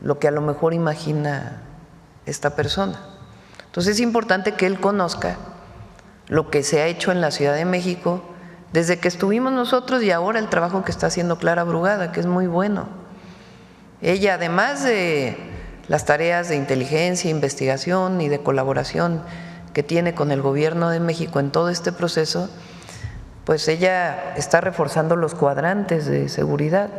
lo que a lo mejor imagina esta persona. Entonces es importante que él conozca lo que se ha hecho en la Ciudad de México desde que estuvimos nosotros y ahora el trabajo que está haciendo Clara Brugada, que es muy bueno. Ella, además de las tareas de inteligencia, investigación y de colaboración que tiene con el Gobierno de México en todo este proceso, pues ella está reforzando los cuadrantes de seguridad.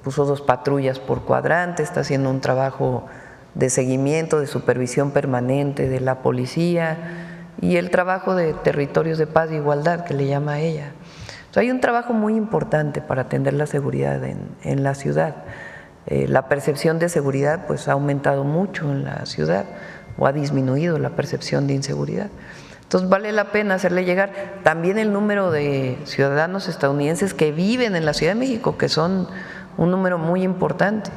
Puso 2 patrullas por cuadrante, está haciendo un trabajo de seguimiento, de supervisión permanente de la policía y el trabajo de territorios de paz e igualdad, que le llama a ella. Entonces, hay un trabajo muy importante para atender la seguridad en la ciudad. La percepción de seguridad pues ha aumentado mucho en la ciudad o ha disminuido la percepción de inseguridad. Entonces vale la pena hacerle llegar también el número de ciudadanos estadounidenses que viven en la Ciudad de México, que son un número muy importante,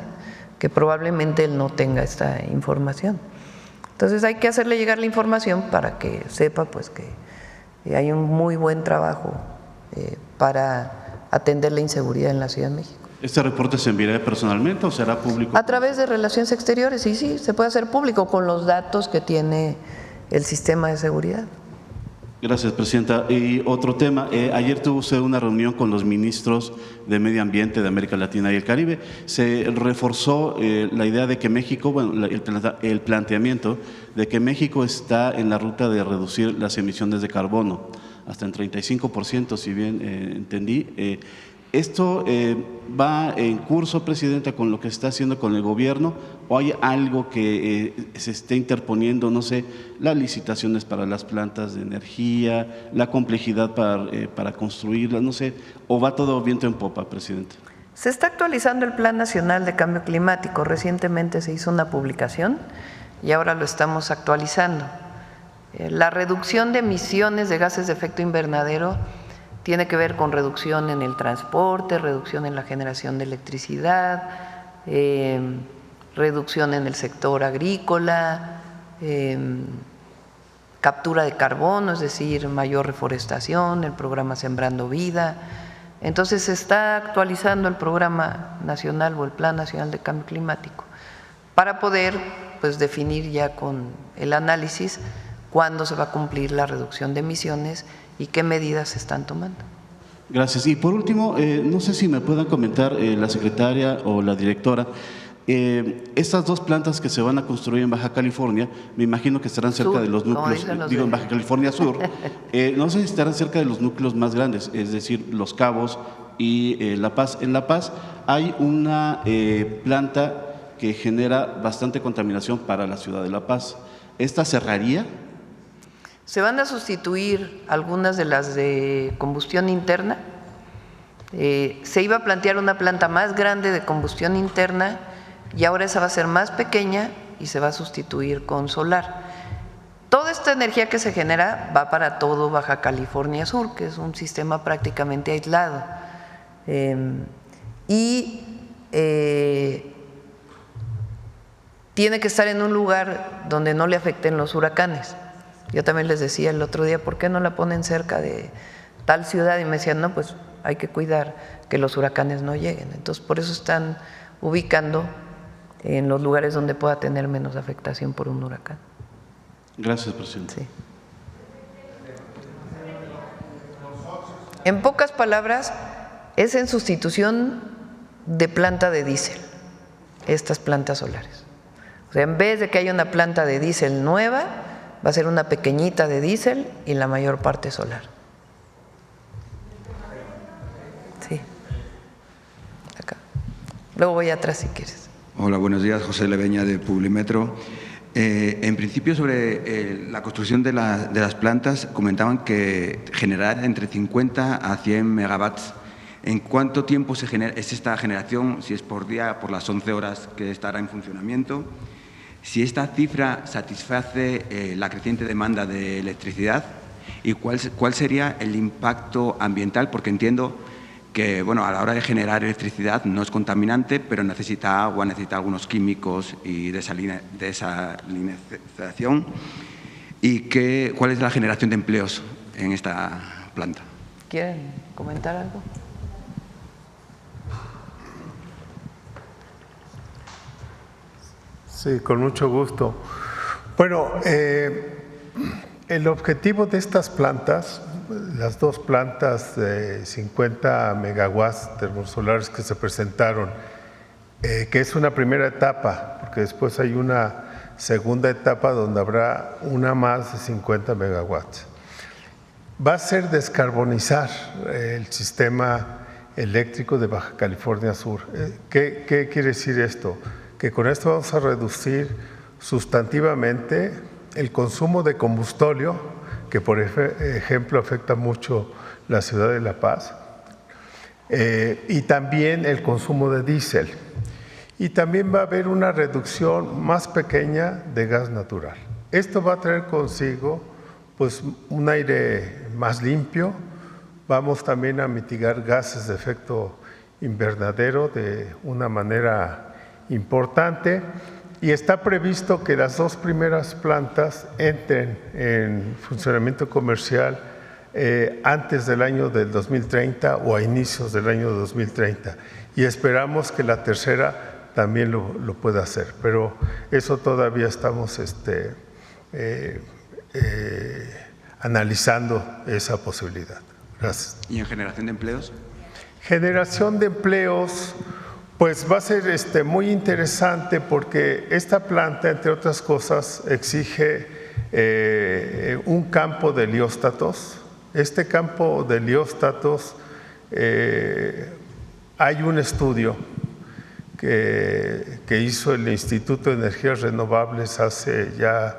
que probablemente él no tenga esta información. Entonces hay que hacerle llegar la información para que sepa pues que hay un muy buen trabajo para atender la inseguridad en la Ciudad de México. ¿Este reporte se enviará personalmente o será público? A través de Relaciones Exteriores, sí, se puede hacer público con los datos que tiene el sistema de seguridad. Gracias, presidenta. Y otro tema, ayer tuvo usted una reunión con los ministros de Medio Ambiente de América Latina y el Caribe. Se reforzó la idea de que México, bueno, el planteamiento de que México está en la ruta de reducir las emisiones de carbono hasta en 35%, si bien entendí. ¿Esto va en curso, presidenta, con lo que se está haciendo con el gobierno o hay algo que se esté interponiendo, no sé, las licitaciones para las plantas de energía, la complejidad para construirlas, no sé, o va todo viento en popa, presidenta? Se está actualizando el Plan Nacional de Cambio Climático. Recientemente se hizo una publicación y ahora lo estamos actualizando. La reducción de emisiones de gases de efecto invernadero tiene que ver con reducción en el transporte, reducción en la generación de electricidad, reducción en el sector agrícola, captura de carbono, es decir, mayor reforestación, el programa Sembrando Vida. Entonces se está actualizando el programa nacional o el Plan Nacional de Cambio Climático para poder pues definir ya con el análisis cuándo se va a cumplir la reducción de emisiones y qué medidas se están tomando. Gracias. Y por último, no sé si me puedan comentar la secretaria o la directora, estas dos plantas que se van a construir en Baja California, me imagino que estarán cerca de los núcleos, en Baja California Sur, no sé si estarán cerca de los núcleos más grandes, es decir, Los Cabos y La Paz. En La Paz hay una planta que genera bastante contaminación para la ciudad de La Paz. ¿Esta cerraría? Se van a sustituir algunas de las de combustión interna. Se iba a plantear una planta más grande de combustión interna y ahora esa va a ser más pequeña y se va a sustituir con solar. Toda esta energía que se genera va para todo Baja California Sur, que es un sistema prácticamente aislado. Tiene que estar en un lugar donde no le afecten los huracanes. Yo también les decía el otro día, ¿por qué no la ponen cerca de tal ciudad? Y me decían, no, pues hay que cuidar que los huracanes no lleguen. Entonces, por eso están ubicando en los lugares donde pueda tener menos afectación por un huracán. Gracias, presidente. Sí. En pocas palabras, es en sustitución de planta de diésel, estas plantas solares. O sea, en vez de que haya una planta de diésel nueva, va a ser una pequeñita de diésel y la mayor parte solar. Sí. Acá. Luego voy atrás si quieres. Hola, buenos días. José Leveña de Publimetro. En principio, sobre la construcción de las plantas, comentaban que generará entre 50 a 100 megawatts. ¿En cuánto tiempo es esta generación? Si es por día, por las 11 horas que estará en funcionamiento. Si esta cifra satisface la creciente demanda de electricidad y cuál sería el impacto ambiental, porque entiendo que a la hora de generar electricidad no es contaminante, pero necesita agua, necesita algunos químicos y desalinización. ¿Y cuál es la generación de empleos en esta planta? ¿Quieren comentar algo? Sí, con mucho gusto. Bueno, el objetivo de estas plantas, las dos plantas de 50 megawatts termosolares que se presentaron, que es una primera etapa, porque después hay una segunda etapa donde habrá una más de 50 megawatts. Va a ser descarbonizar el sistema eléctrico de Baja California Sur. ¿Qué quiere decir esto? Que con esto vamos a reducir sustantivamente el consumo de combustóleo, que por ejemplo afecta mucho la ciudad de La Paz, y también el consumo de diésel. Y también va a haber una reducción más pequeña de gas natural. Esto va a traer consigo pues, un aire más limpio. Vamos también a mitigar gases de efecto invernadero de una manera importante, y está previsto que las dos primeras plantas entren en funcionamiento comercial antes del año del 2030 o a inicios del año 2030, y esperamos que la tercera también lo pueda hacer, pero eso todavía estamos analizando esa posibilidad. Gracias. ¿Y en generación de empleos? Generación de empleos, pues va a ser muy interesante porque esta planta, entre otras cosas, exige un campo de helióstatos. Este campo de helióstatos, hay un estudio que hizo el Instituto de Energías Renovables hace ya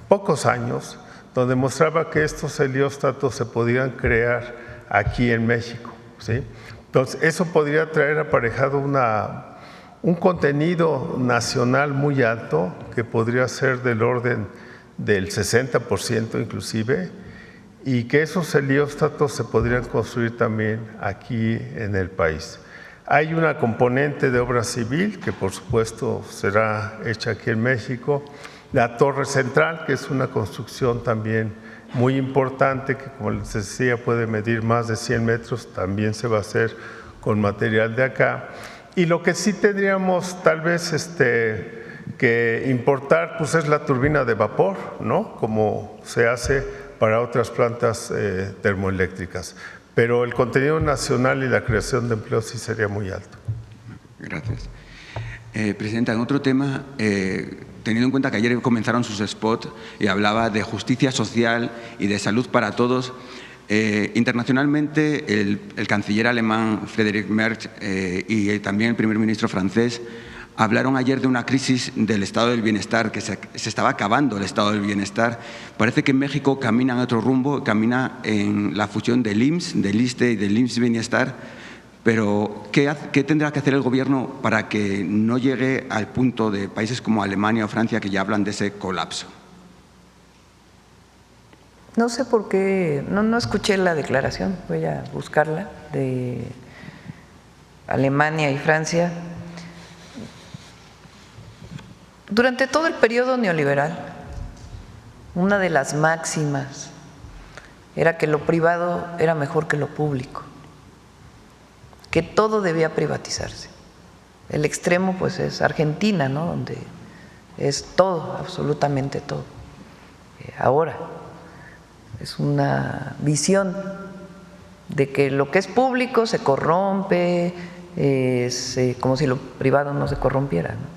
pocos años, donde mostraba que estos helióstatos se podían crear aquí en México, ¿sí? Entonces, eso podría traer aparejado un contenido nacional muy alto, que podría ser del orden del 60% inclusive, y que esos helióstatos se podrían construir también aquí en el país. Hay una componente de obra civil, que por supuesto será hecha aquí en México, La Torre Central, que es una construcción también muy importante, que como les decía puede medir más de 100 metros, también se va a hacer con material de acá. Y lo que sí tendríamos tal vez que importar pues es la turbina de vapor, ¿no? Como se hace para otras plantas termoeléctricas. Pero el contenido nacional y la creación de empleo sí sería muy alto. Gracias. Presidenta, en otro tema, teniendo en cuenta que ayer comenzaron sus spots y hablaba de justicia social y de salud para todos, internacionalmente el canciller alemán Friedrich Merz y también el primer ministro francés hablaron ayer de una crisis del estado del bienestar, que se estaba acabando el estado del bienestar. Parece que en México camina en otro rumbo, camina en la fusión del IMSS, del ISSSTE y del IMSS Bienestar. Pero, ¿qué tendrá que hacer el Gobierno para que no llegue al punto de países como Alemania o Francia que ya hablan de ese colapso? No sé por qué, no escuché la declaración, voy a buscarla, de Alemania y Francia. Durante todo el periodo neoliberal, una de las máximas era que lo privado era mejor que lo público, que todo debía privatizarse. El extremo pues es Argentina, ¿no? Donde es todo, absolutamente todo. Ahora es una visión de que lo que es público se corrompe, es como si lo privado no se corrompiera, ¿no?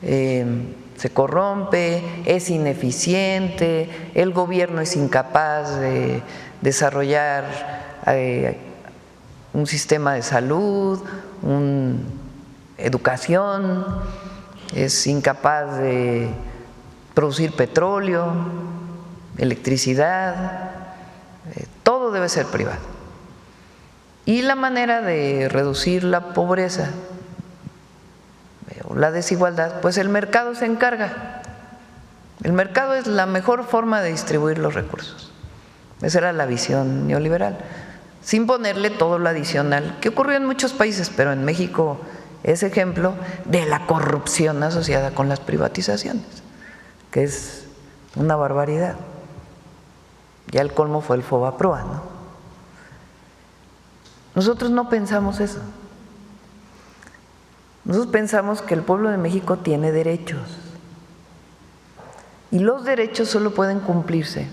Se corrompe, es ineficiente, el gobierno es incapaz de desarrollar un sistema de salud, una educación, es incapaz de producir petróleo, electricidad, todo debe ser privado. Y la manera de reducir la pobreza o la desigualdad, pues el mercado se encarga. El mercado es la mejor forma de distribuir los recursos. Esa era la visión neoliberal, sin ponerle todo lo adicional que ocurrió en muchos países, pero en México es ejemplo de la corrupción asociada con las privatizaciones, que es una barbaridad. Ya el colmo fue el Fobaproa, ¿no? Nosotros no pensamos eso. Nosotros pensamos que el pueblo de México tiene derechos y los derechos solo pueden cumplirse,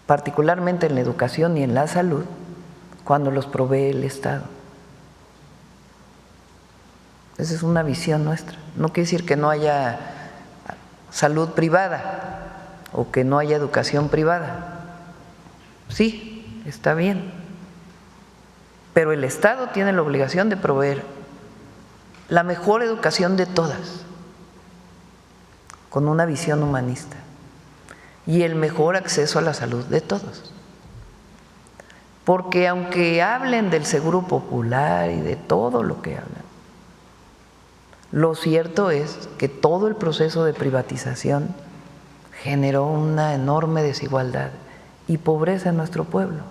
particularmente en la educación y en la salud, cuando los provee el Estado. Esa es una visión nuestra. No quiere decir que no haya salud privada o que no haya educación privada. Sí, está bien. Pero el Estado tiene la obligación de proveer la mejor educación de todas, con una visión humanista, y el mejor acceso a la salud de todos. Porque aunque hablen del seguro popular y de todo lo que hablan, lo cierto es que todo el proceso de privatización generó una enorme desigualdad y pobreza en nuestro pueblo.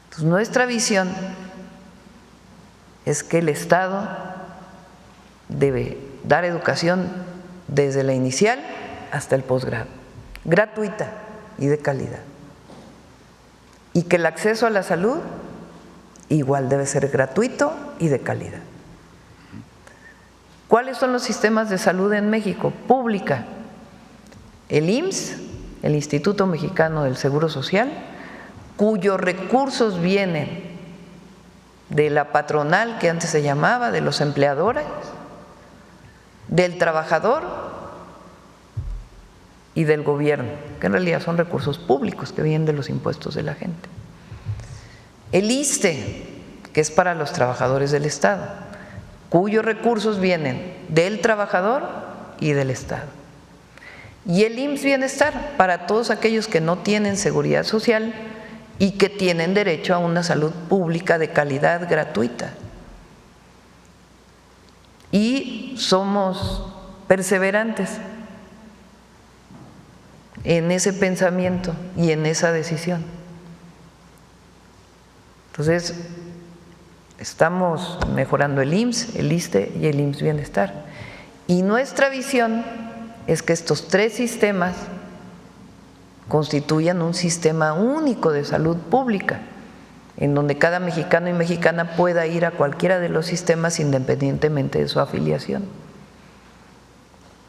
Entonces, nuestra visión es que el Estado debe dar educación desde la inicial hasta el posgrado, gratuita y de calidad. Y que el acceso a la salud igual debe ser gratuito y de calidad. ¿Cuáles son los sistemas de salud en México? Pública. El IMSS, el Instituto Mexicano del Seguro Social, cuyos recursos vienen de la patronal, que antes se llamaba, de los empleadores, del trabajador y del gobierno, que en realidad son recursos públicos que vienen de los impuestos de la gente. El ISSSTE, que es para los trabajadores del Estado, cuyos recursos vienen del trabajador y del Estado. Y el IMSS Bienestar, para todos aquellos que no tienen seguridad social y que tienen derecho a una salud pública de calidad gratuita. Y somos perseverantes en ese pensamiento y en esa decisión. Entonces, estamos mejorando el IMSS, el ISSSTE y el IMSS Bienestar. Y nuestra visión es que estos 3 sistemas constituyan un sistema único de salud pública, en donde cada mexicano y mexicana pueda ir a cualquiera de los sistemas independientemente de su afiliación.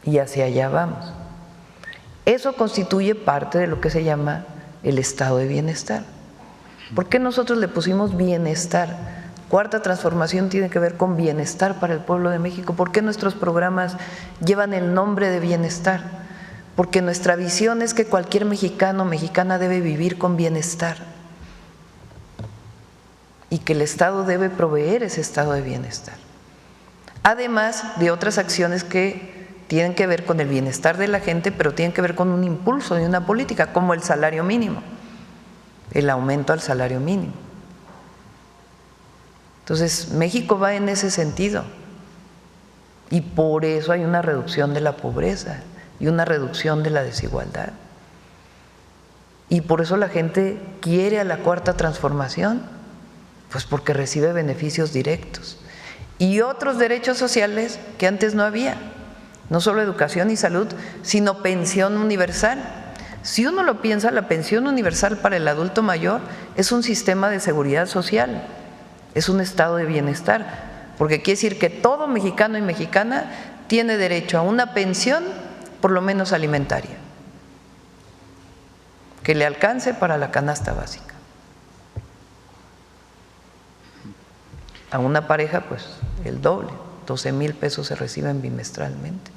Y hacia allá vamos. Eso constituye parte de lo que se llama el estado de bienestar. ¿Por qué nosotros le pusimos bienestar? Cuarta transformación tiene que ver con bienestar para el pueblo de México. ¿Por qué nuestros programas llevan el nombre de bienestar? Porque nuestra visión es que cualquier mexicano o mexicana debe vivir con bienestar y que el Estado debe proveer ese estado de bienestar. Además de otras acciones que tienen que ver con el bienestar de la gente, pero tienen que ver con un impulso de una política, como el salario mínimo, el aumento al salario mínimo. Entonces, México va en ese sentido y por eso hay una reducción de la pobreza y una reducción de la desigualdad. Y por eso la gente quiere a la cuarta transformación, pues porque recibe beneficios directos y otros derechos sociales que antes no había, no solo educación y salud, sino pensión universal. Si uno lo piensa, la pensión universal para el adulto mayor es un sistema de seguridad social, es un estado de bienestar, porque quiere decir que todo mexicano y mexicana tiene derecho a una pensión, por lo menos alimentaria, que le alcance para la canasta básica. A una pareja, pues el doble, 12,000 pesos se reciben bimestralmente.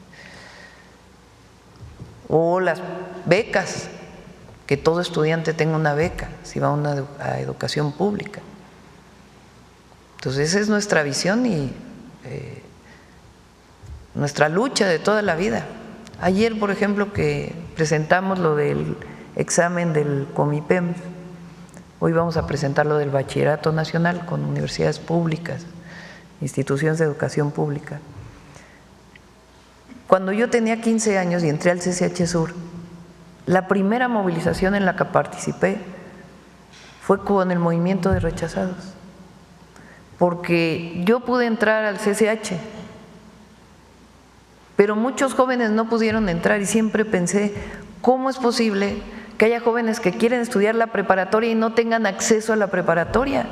O las becas, que todo estudiante tenga una beca si va a educación pública. Entonces esa es nuestra visión y nuestra lucha de toda la vida. Ayer, por ejemplo, que presentamos lo del examen del Comipem, hoy vamos a presentar lo del Bachillerato Nacional con universidades públicas, instituciones de educación pública. Cuando yo tenía 15 años y entré al CCH Sur, la primera movilización en la que participé fue con el movimiento de rechazados, porque yo pude entrar al CCH, pero muchos jóvenes no pudieron entrar y siempre pensé, ¿cómo es posible que haya jóvenes que quieren estudiar la preparatoria y no tengan acceso a la preparatoria?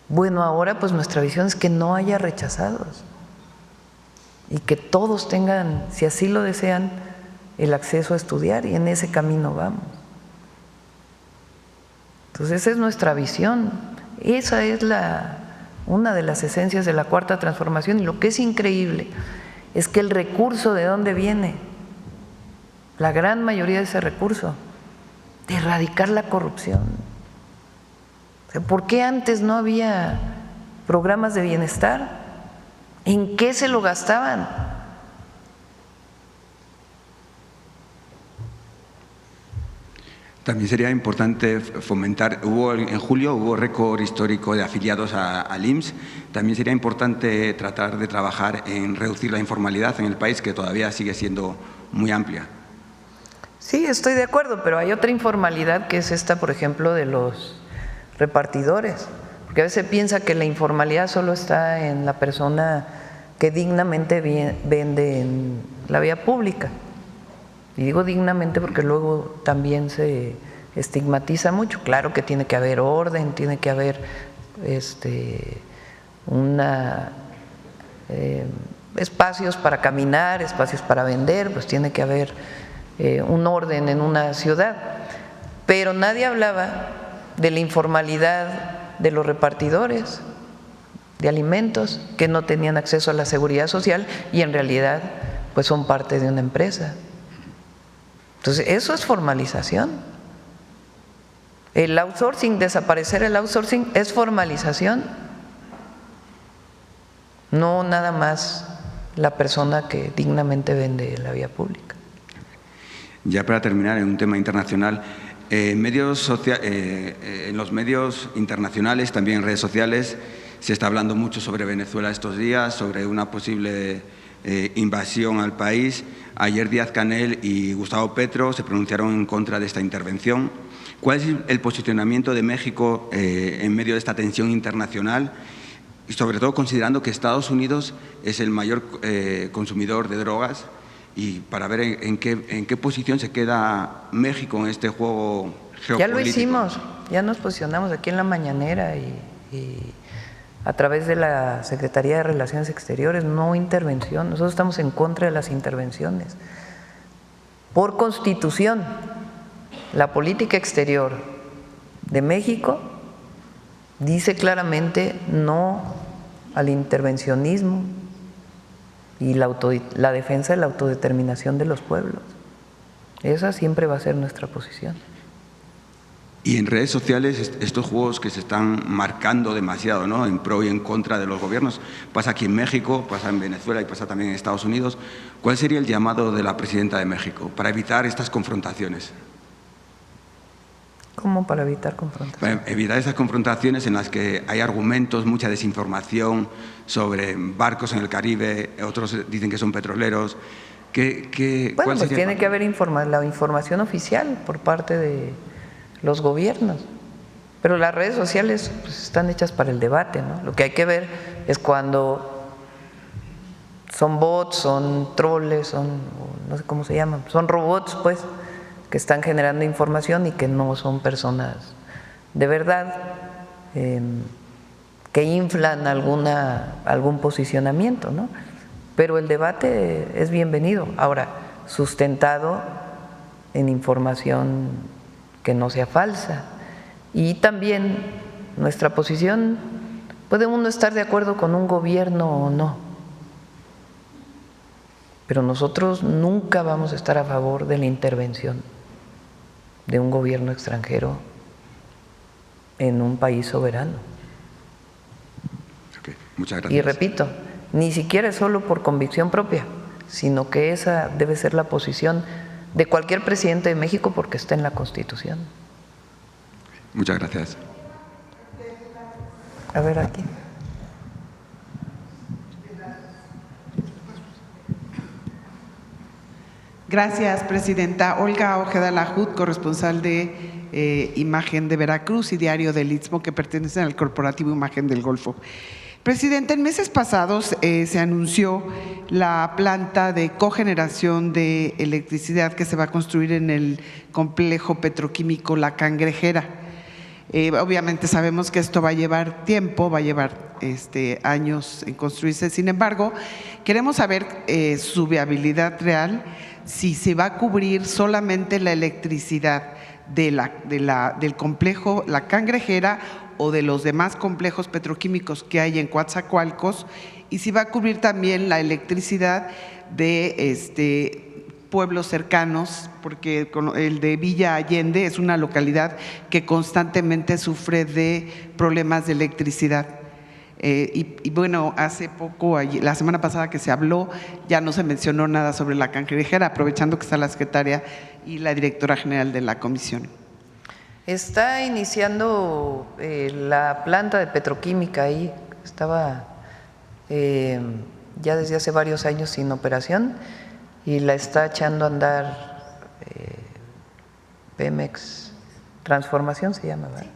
Bueno, ahora pues nuestra visión es que no haya rechazados y que todos tengan, si así lo desean, el acceso a estudiar, y en ese camino vamos. Entonces esa es nuestra visión, esa es una de las esencias de la cuarta transformación, y lo que es increíble es que el recurso, ¿de dónde viene? La gran mayoría de ese recurso, de erradicar la corrupción. O sea, ¿por qué antes no había programas de bienestar? ¿En qué se lo gastaban? También sería importante fomentar, en julio hubo récord histórico de afiliados al IMSS, también sería importante tratar de trabajar en reducir la informalidad en el país, que todavía sigue siendo muy amplia. Sí, estoy de acuerdo, pero hay otra informalidad que es esta, por ejemplo, de los repartidores, porque a veces piensa que la informalidad solo está en la persona que dignamente vende en la vía pública. Y digo dignamente porque luego también se estigmatiza mucho. Claro que tiene que haber orden, tiene que haber espacios para caminar, espacios para vender, pues tiene que haber un orden en una ciudad. Pero nadie hablaba de la informalidad de los repartidores de alimentos que no tenían acceso a la seguridad social y en realidad pues son parte de una empresa. Entonces, eso es formalización. El outsourcing, desaparecer el outsourcing es formalización. No nada más la persona que dignamente vende en la vía pública. Ya para terminar, en un tema internacional, en los medios internacionales, también en redes sociales, se está hablando mucho sobre Venezuela estos días, sobre una posible invasión al país. Ayer Díaz-Canel y Gustavo Petro se pronunciaron en contra de esta intervención. ¿Cuál es el posicionamiento de México en medio de esta tensión internacional? y sobre todo considerando que Estados Unidos es el mayor consumidor de drogas, y para ver en qué posición se queda México en este juego geopolítico. Ya lo hicimos, ya nos posicionamos aquí en la mañanera y a través de la Secretaría de Relaciones Exteriores, no intervención. Nosotros estamos en contra de las intervenciones. Por Constitución, la política exterior de México dice claramente no al intervencionismo y la defensa de la autodeterminación de los pueblos. Esa siempre va a ser nuestra posición. Y en redes sociales, estos juegos que se están marcando demasiado, ¿no?, en pro y en contra de los gobiernos, pasa aquí en México, pasa en Venezuela y pasa también en Estados Unidos. ¿Cuál sería el llamado de la presidenta de México para evitar estas confrontaciones? ¿Cómo para evitar confrontaciones? Para evitar esas confrontaciones en las que hay argumentos, mucha desinformación sobre barcos en el Caribe, otros dicen que son petroleros. Bueno, pues tiene que haber la información oficial por parte de los gobiernos. Pero las redes sociales pues, están hechas para el debate, ¿no? Lo que hay que ver es cuando son bots, son troles, no sé cómo se llaman, son robots, pues, que están generando información y que no son personas de verdad que inflan algún posicionamiento, ¿no? Pero el debate es bienvenido, ahora sustentado en información que no sea falsa. Y también nuestra posición, puede uno estar de acuerdo con un gobierno o no, pero nosotros nunca vamos a estar a favor de la intervención de un gobierno extranjero en un país soberano. Okay, muchas gracias. Y repito, ni siquiera es solo por convicción propia, sino que esa debe ser la posición de cualquier presidente de México porque está en la Constitución. Muchas gracias. A ver aquí. Gracias, presidenta. Olga Ojeda Lajud, corresponsal de Imagen de Veracruz y Diario del Istmo, que pertenecen al corporativo Imagen del Golfo. Presidenta, en meses pasados se anunció la planta de cogeneración de electricidad que se va a construir en el complejo petroquímico La Cangrejera. Obviamente sabemos que esto va a llevar tiempo, va a llevar años en construirse. Sin embargo, queremos saber su viabilidad real, si se va a cubrir solamente la electricidad del complejo La Cangrejera o de los demás complejos petroquímicos que hay en Coatzacoalcos, y si va a cubrir también la electricidad de pueblos cercanos, porque el de Villa Allende es una localidad que constantemente sufre de problemas de electricidad. Y bueno, hace poco, la semana pasada que se habló, ya no se mencionó nada sobre La Cangrejera, aprovechando que está la secretaria y la directora general de la comisión. Está iniciando la planta de petroquímica ahí, estaba ya desde hace varios años sin operación y la está echando a andar Pemex Transformación, se llama, ¿verdad?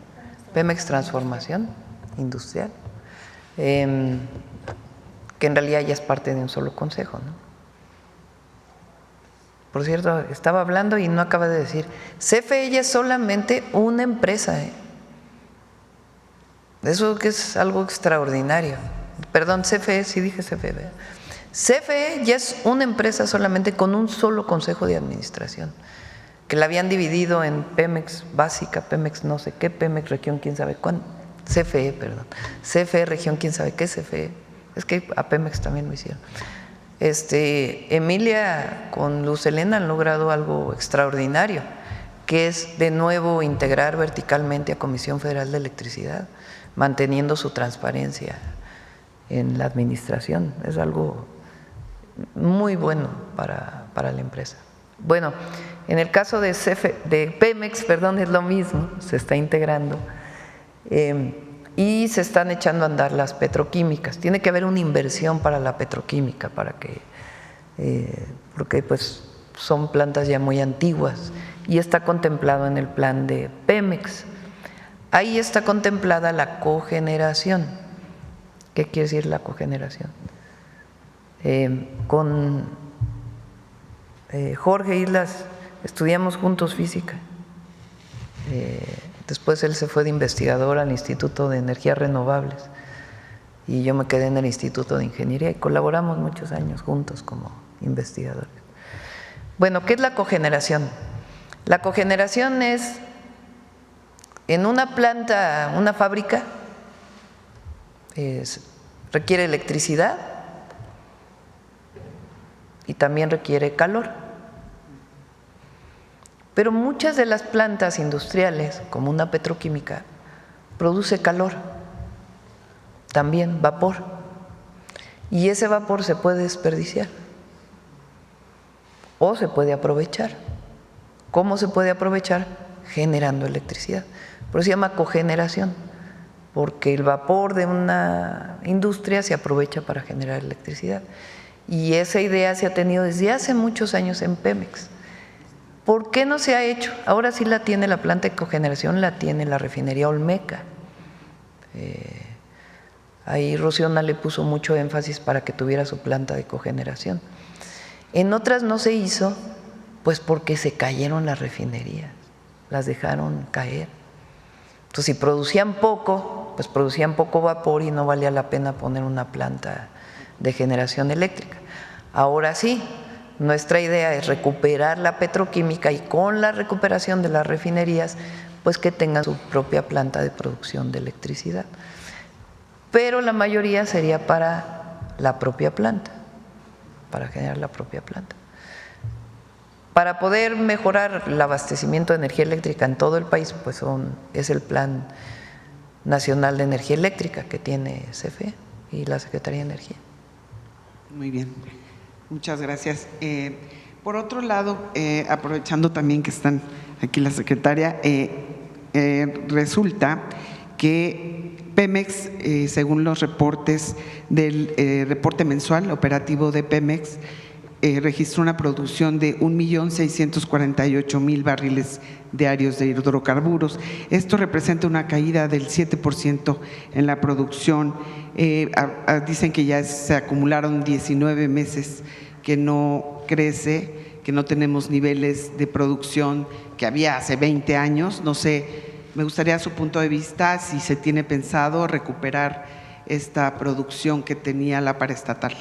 Pemex Transformación Industrial, que en realidad ya es parte de un solo consejo, ¿no? Por cierto, estaba hablando y no acaba de decir, CFE ya es solamente una empresa, Eso que es algo extraordinario. Perdón, CFE, sí dije CFE, ¿verdad? CFE ya es una empresa solamente con un solo consejo de administración, que la habían dividido en Pemex Básica, Pemex no sé qué, Pemex Región quién sabe cuándo, CFE, perdón, CFE Región quién sabe qué, CFE, es que a Pemex también lo hicieron. Emilia con Luz Helena han logrado algo extraordinario, que es de nuevo integrar verticalmente a Comisión Federal de Electricidad, manteniendo su transparencia en la administración. Es algo muy bueno para la empresa. Bueno, en el caso de Pemex, perdón, es lo mismo, se está integrando y se están echando a andar las petroquímicas. Tiene que haber una inversión para la petroquímica, porque pues son plantas ya muy antiguas y está contemplado en el plan de Pemex. Ahí está contemplada la cogeneración ¿Qué quiere decir la cogeneración? Con Jorge Islas estudiamos juntos física. Después él se fue de investigador al Instituto de Energías Renovables y yo me quedé en el Instituto de Ingeniería y colaboramos muchos años juntos como investigadores. Bueno, ¿qué es la cogeneración? La cogeneración es en una planta, una fábrica, requiere electricidad y también requiere calor. Pero muchas de las plantas industriales, como una petroquímica, produce calor, también vapor, y ese vapor se puede desperdiciar o se puede aprovechar. ¿Cómo se puede aprovechar? Generando electricidad. Por eso se llama cogeneración, porque el vapor de una industria se aprovecha para generar electricidad. Y esa idea se ha tenido desde hace muchos años en Pemex. ¿Por qué no se ha hecho? Ahora sí la tiene la planta de cogeneración, la tiene la refinería Olmeca. Ahí Rocío Nale le puso mucho énfasis para que tuviera su planta de cogeneración. En otras no se hizo, pues porque se cayeron las refinerías, las dejaron caer. Entonces, si producían poco, pues producían poco vapor y no valía la pena poner una planta de generación eléctrica. Ahora sí, nuestra idea es recuperar la petroquímica y con la recuperación de las refinerías, pues que tengan su propia planta de producción de electricidad. Pero la mayoría sería para la propia planta, para generar la propia planta. Para poder mejorar el abastecimiento de energía eléctrica en todo el país, pues es el Plan Nacional de Energía Eléctrica que tiene CFE y la Secretaría de Energía. Muy bien, muchas gracias. Por otro lado, aprovechando también que están aquí la secretaria, resulta que Pemex, según los reportes del reporte mensual operativo de Pemex, registró una producción de 1.648.000 barriles diarios de hidrocarburos. Esto representa una caída del 7% en la producción. Dicen que ya se acumularon 19 meses que no crece, que no tenemos niveles de producción que había hace 20 años. No sé, me gustaría su punto de vista, si se tiene pensado recuperar esta producción que tenía la paraestatal.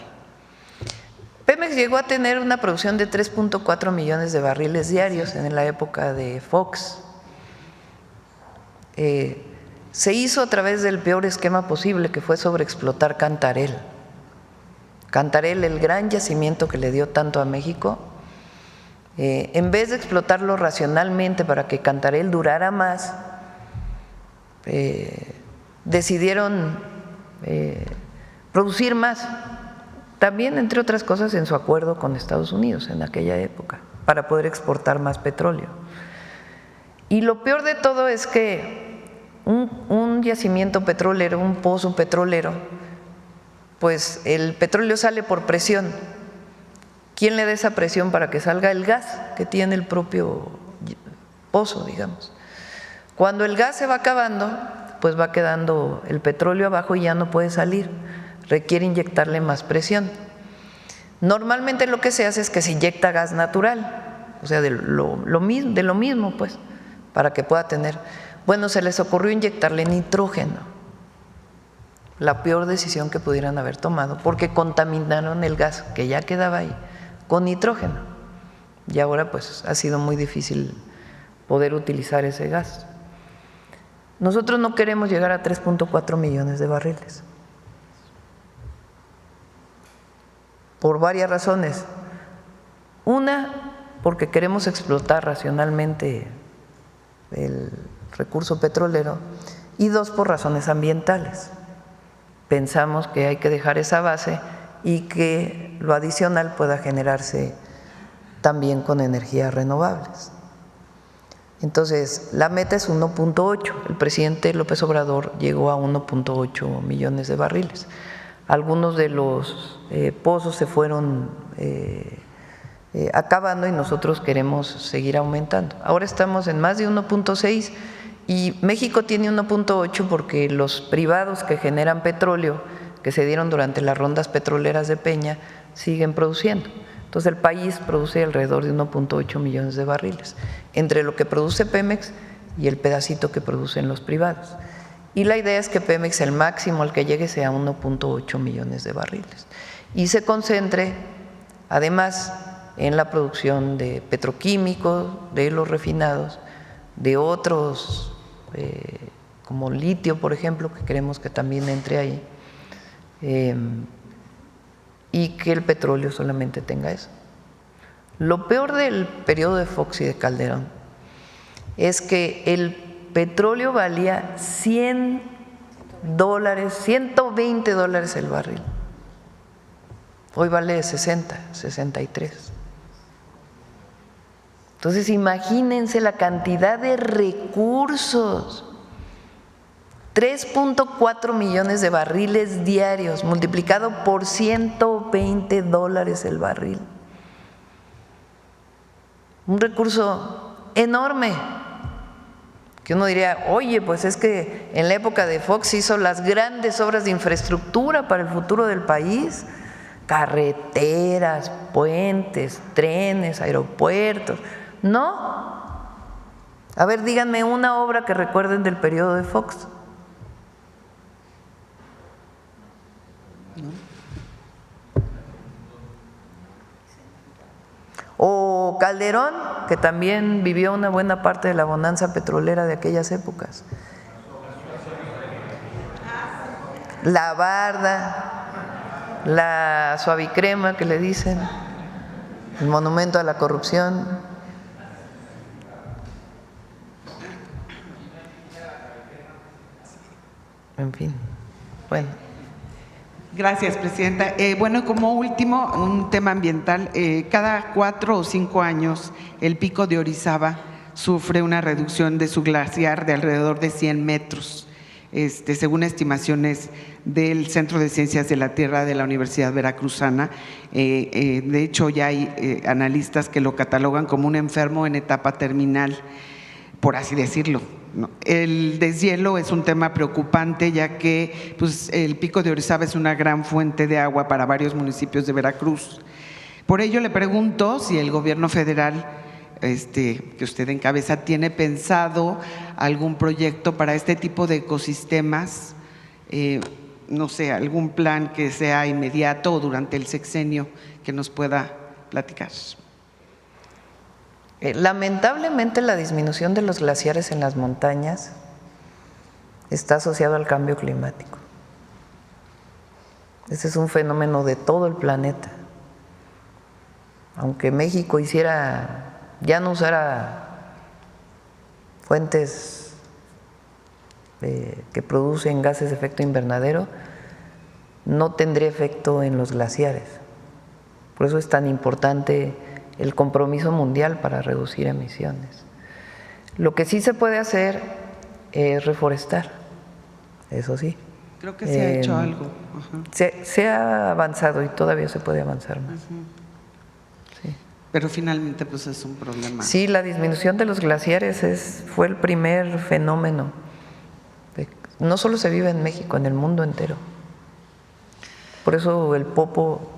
Pemex llegó a tener una producción de 3.4 millones de barriles diarios en la época de Fox. Se hizo a través del peor esquema posible, que fue sobreexplotar Cantarell. Cantarell, el gran yacimiento que le dio tanto a México, en vez de explotarlo racionalmente para que Cantarell durara más, decidieron producir más. También, entre otras cosas, en su acuerdo con Estados Unidos en aquella época, para poder exportar más petróleo. Y lo peor de todo es que un yacimiento petrolero, un pozo petrolero, pues el petróleo sale por presión. ¿Quién le da esa presión para que salga el gas que tiene el propio pozo, digamos? Cuando el gas se va acabando, pues va quedando el petróleo abajo y ya no puede salir. Requiere inyectarle más presión. Normalmente lo que se hace es que se inyecta gas natural, o sea, de lo mismo, pues, para que pueda tener. Bueno, se les ocurrió inyectarle nitrógeno, la peor decisión que pudieran haber tomado, porque contaminaron el gas que ya quedaba ahí con nitrógeno. Y ahora pues ha sido muy difícil poder utilizar ese gas. Nosotros no queremos llegar a 3.4 millones de barriles. Por varias razones. Una, porque queremos explotar racionalmente el recurso petrolero, y dos, por razones ambientales. Pensamos que hay que dejar esa base y que lo adicional pueda generarse también con energías renovables. Entonces, la meta es 1.8. El presidente López Obrador llegó a 1.8 millones de barriles. Algunos de los pozos se fueron acabando y nosotros queremos seguir aumentando. Ahora estamos en más de 1.6 y México tiene 1.8 porque los privados que generan petróleo que se dieron durante las rondas petroleras de Peña siguen produciendo. Entonces el país produce alrededor de 1.8 millones de barriles, entre lo que produce Pemex y el pedacito que producen los privados. Y la idea es que Pemex, el máximo al que llegue, sea 1.8 millones de barriles y se concentre además en la producción de petroquímicos, de los refinados, de otros como litio, por ejemplo, que queremos que también entre ahí, y que el petróleo solamente tenga eso. Lo peor del periodo de Fox y de Calderón es que el petróleo valía $100, $120 el barril. Hoy vale 60, 63. Entonces imagínense la cantidad de recursos. 3.4 millones de barriles diarios, multiplicado por $120 el barril. Un recurso enorme, que uno diría, oye, pues es que en la época de Fox hizo las grandes obras de infraestructura para el futuro del país, carreteras, puentes, trenes, aeropuertos. No. A ver, díganme una obra que recuerden del periodo de Fox. O Calderón, que también vivió una buena parte de la bonanza petrolera de aquellas épocas. La Barda, la Suavicrema que le dicen, el monumento a la corrupción. En fin, bueno. Gracias, Presidenta. Bueno, como último, un tema ambiental. Cada 4 o 5 años, el pico de Orizaba sufre una reducción de su glaciar de alrededor de 100 metros, según estimaciones del Centro de Ciencias de la Tierra de la Universidad Veracruzana. De hecho, ya hay analistas que lo catalogan como un enfermo en etapa terminal, por así decirlo. No. El deshielo es un tema preocupante, ya que pues, el pico de Orizaba es una gran fuente de agua para varios municipios de Veracruz. Por ello le pregunto si el gobierno federal que usted encabeza tiene pensado algún proyecto para este tipo de ecosistemas, no sé, algún plan que sea inmediato o durante el sexenio que nos pueda platicar. Lamentablemente la disminución de los glaciares en las montañas está asociado al cambio climático. Ese es un fenómeno de todo el planeta. Aunque México ya no usara fuentes que producen gases de efecto invernadero, no tendría efecto en los glaciares. Por eso es tan importante el compromiso mundial para reducir emisiones. Lo que sí se puede hacer es reforestar, eso sí. Creo que se ha hecho algo. Se ha avanzado y todavía se puede avanzar más. Sí. Pero finalmente pues es un problema. Sí, la disminución de los glaciares fue el primer fenómeno. No solo se vive en México, en el mundo entero. Por eso el Popo,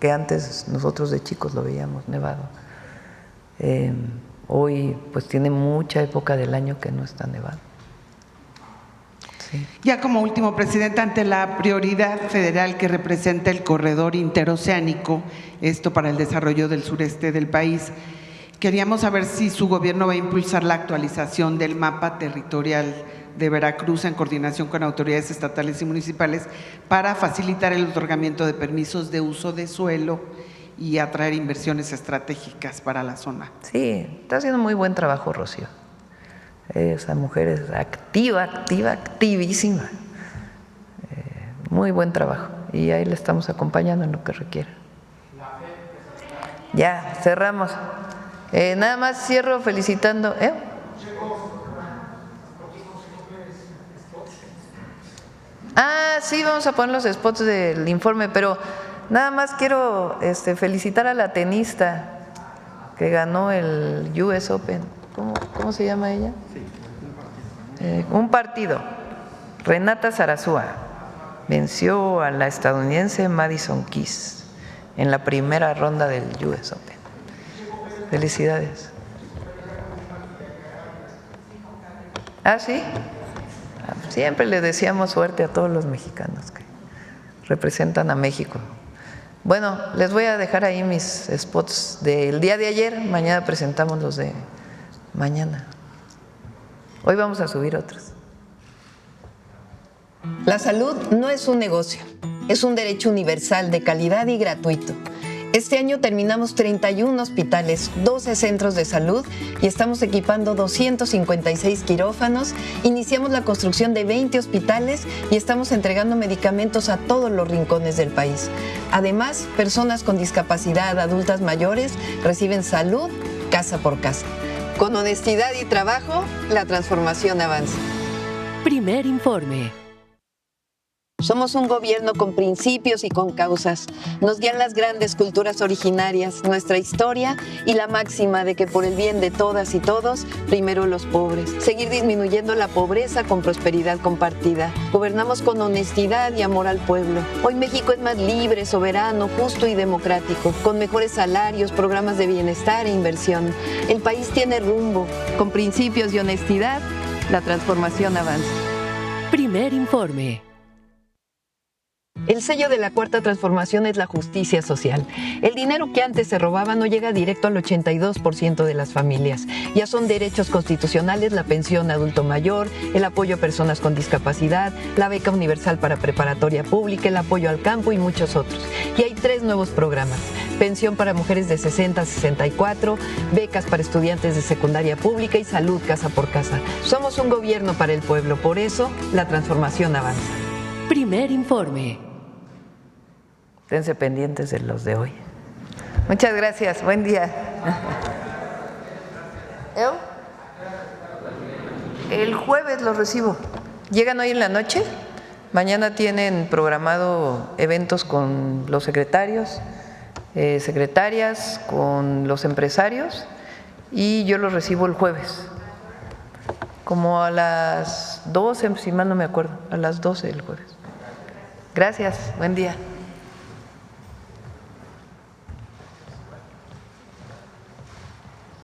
que antes nosotros de chicos lo veíamos nevado, hoy pues tiene mucha época del año que no está nevado. Sí. Ya como último, Presidenta, ante la prioridad federal que representa el corredor interoceánico, esto para el desarrollo del sureste del país, queríamos saber si su gobierno va a impulsar la actualización del mapa territorial de Veracruz en coordinación con autoridades estatales y municipales para facilitar el otorgamiento de permisos de uso de suelo y atraer inversiones estratégicas para la zona. Sí, está haciendo muy buen trabajo, Rocío. Esa mujer es activísima. Muy buen trabajo. Y ahí le estamos acompañando en lo que requiera. Ya, cerramos. Nada más cierro felicitando. Sí, vamos a poner los spots del informe, pero nada más quiero felicitar a la tenista que ganó el US Open. ¿Cómo se llama ella? Un partido. Renata Zarazúa. venció a la estadounidense Madison Keys en la primera ronda del US Open. Felicidades. ¿Ah, sí? Siempre les deseamos suerte a todos los mexicanos que representan a México. Bueno, les voy a dejar ahí mis spots del día de ayer. Mañana presentamos los de mañana. Hoy vamos a subir otros. La salud no es un negocio, es un derecho universal de calidad y gratuito. Este año terminamos 31 hospitales, 12 centros de salud y estamos equipando 256 quirófanos, iniciamos la construcción de 20 hospitales y estamos entregando medicamentos a todos los rincones del país. Además, personas con discapacidad, adultas mayores, reciben salud casa por casa. Con honestidad y trabajo, la transformación avanza. Primer informe. Somos un gobierno con principios y con causas. Nos guían las grandes culturas originarias, nuestra historia y la máxima de que por el bien de todas y todos, primero los pobres. Seguir disminuyendo la pobreza con prosperidad compartida. Gobernamos con honestidad y amor al pueblo. Hoy México es más libre, soberano, justo y democrático, con mejores salarios, programas de bienestar e inversión. El país tiene rumbo. Con principios y honestidad, la transformación avanza. Primer informe. El sello de la Cuarta Transformación es la justicia social. El dinero que antes se robaba no llega directo al 82% de las familias. Ya son derechos constitucionales la pensión adulto mayor, el apoyo a personas con discapacidad, la beca universal para preparatoria pública, el apoyo al campo y muchos otros. Y hay 3 nuevos programas: pensión para mujeres de 60 a 64, becas para estudiantes de secundaria pública y salud casa por casa. Somos un gobierno para el pueblo, por eso la transformación avanza. Primer informe. Esténse pendientes de los de hoy. Muchas gracias. Buen día. El jueves los recibo. ¿Llegan hoy en la noche? Mañana tienen programado eventos con los secretarios, secretarias, con los empresarios, y yo los recibo el jueves. Como a las 12, si mal no me acuerdo, a las 12 del jueves. Gracias. Buen día.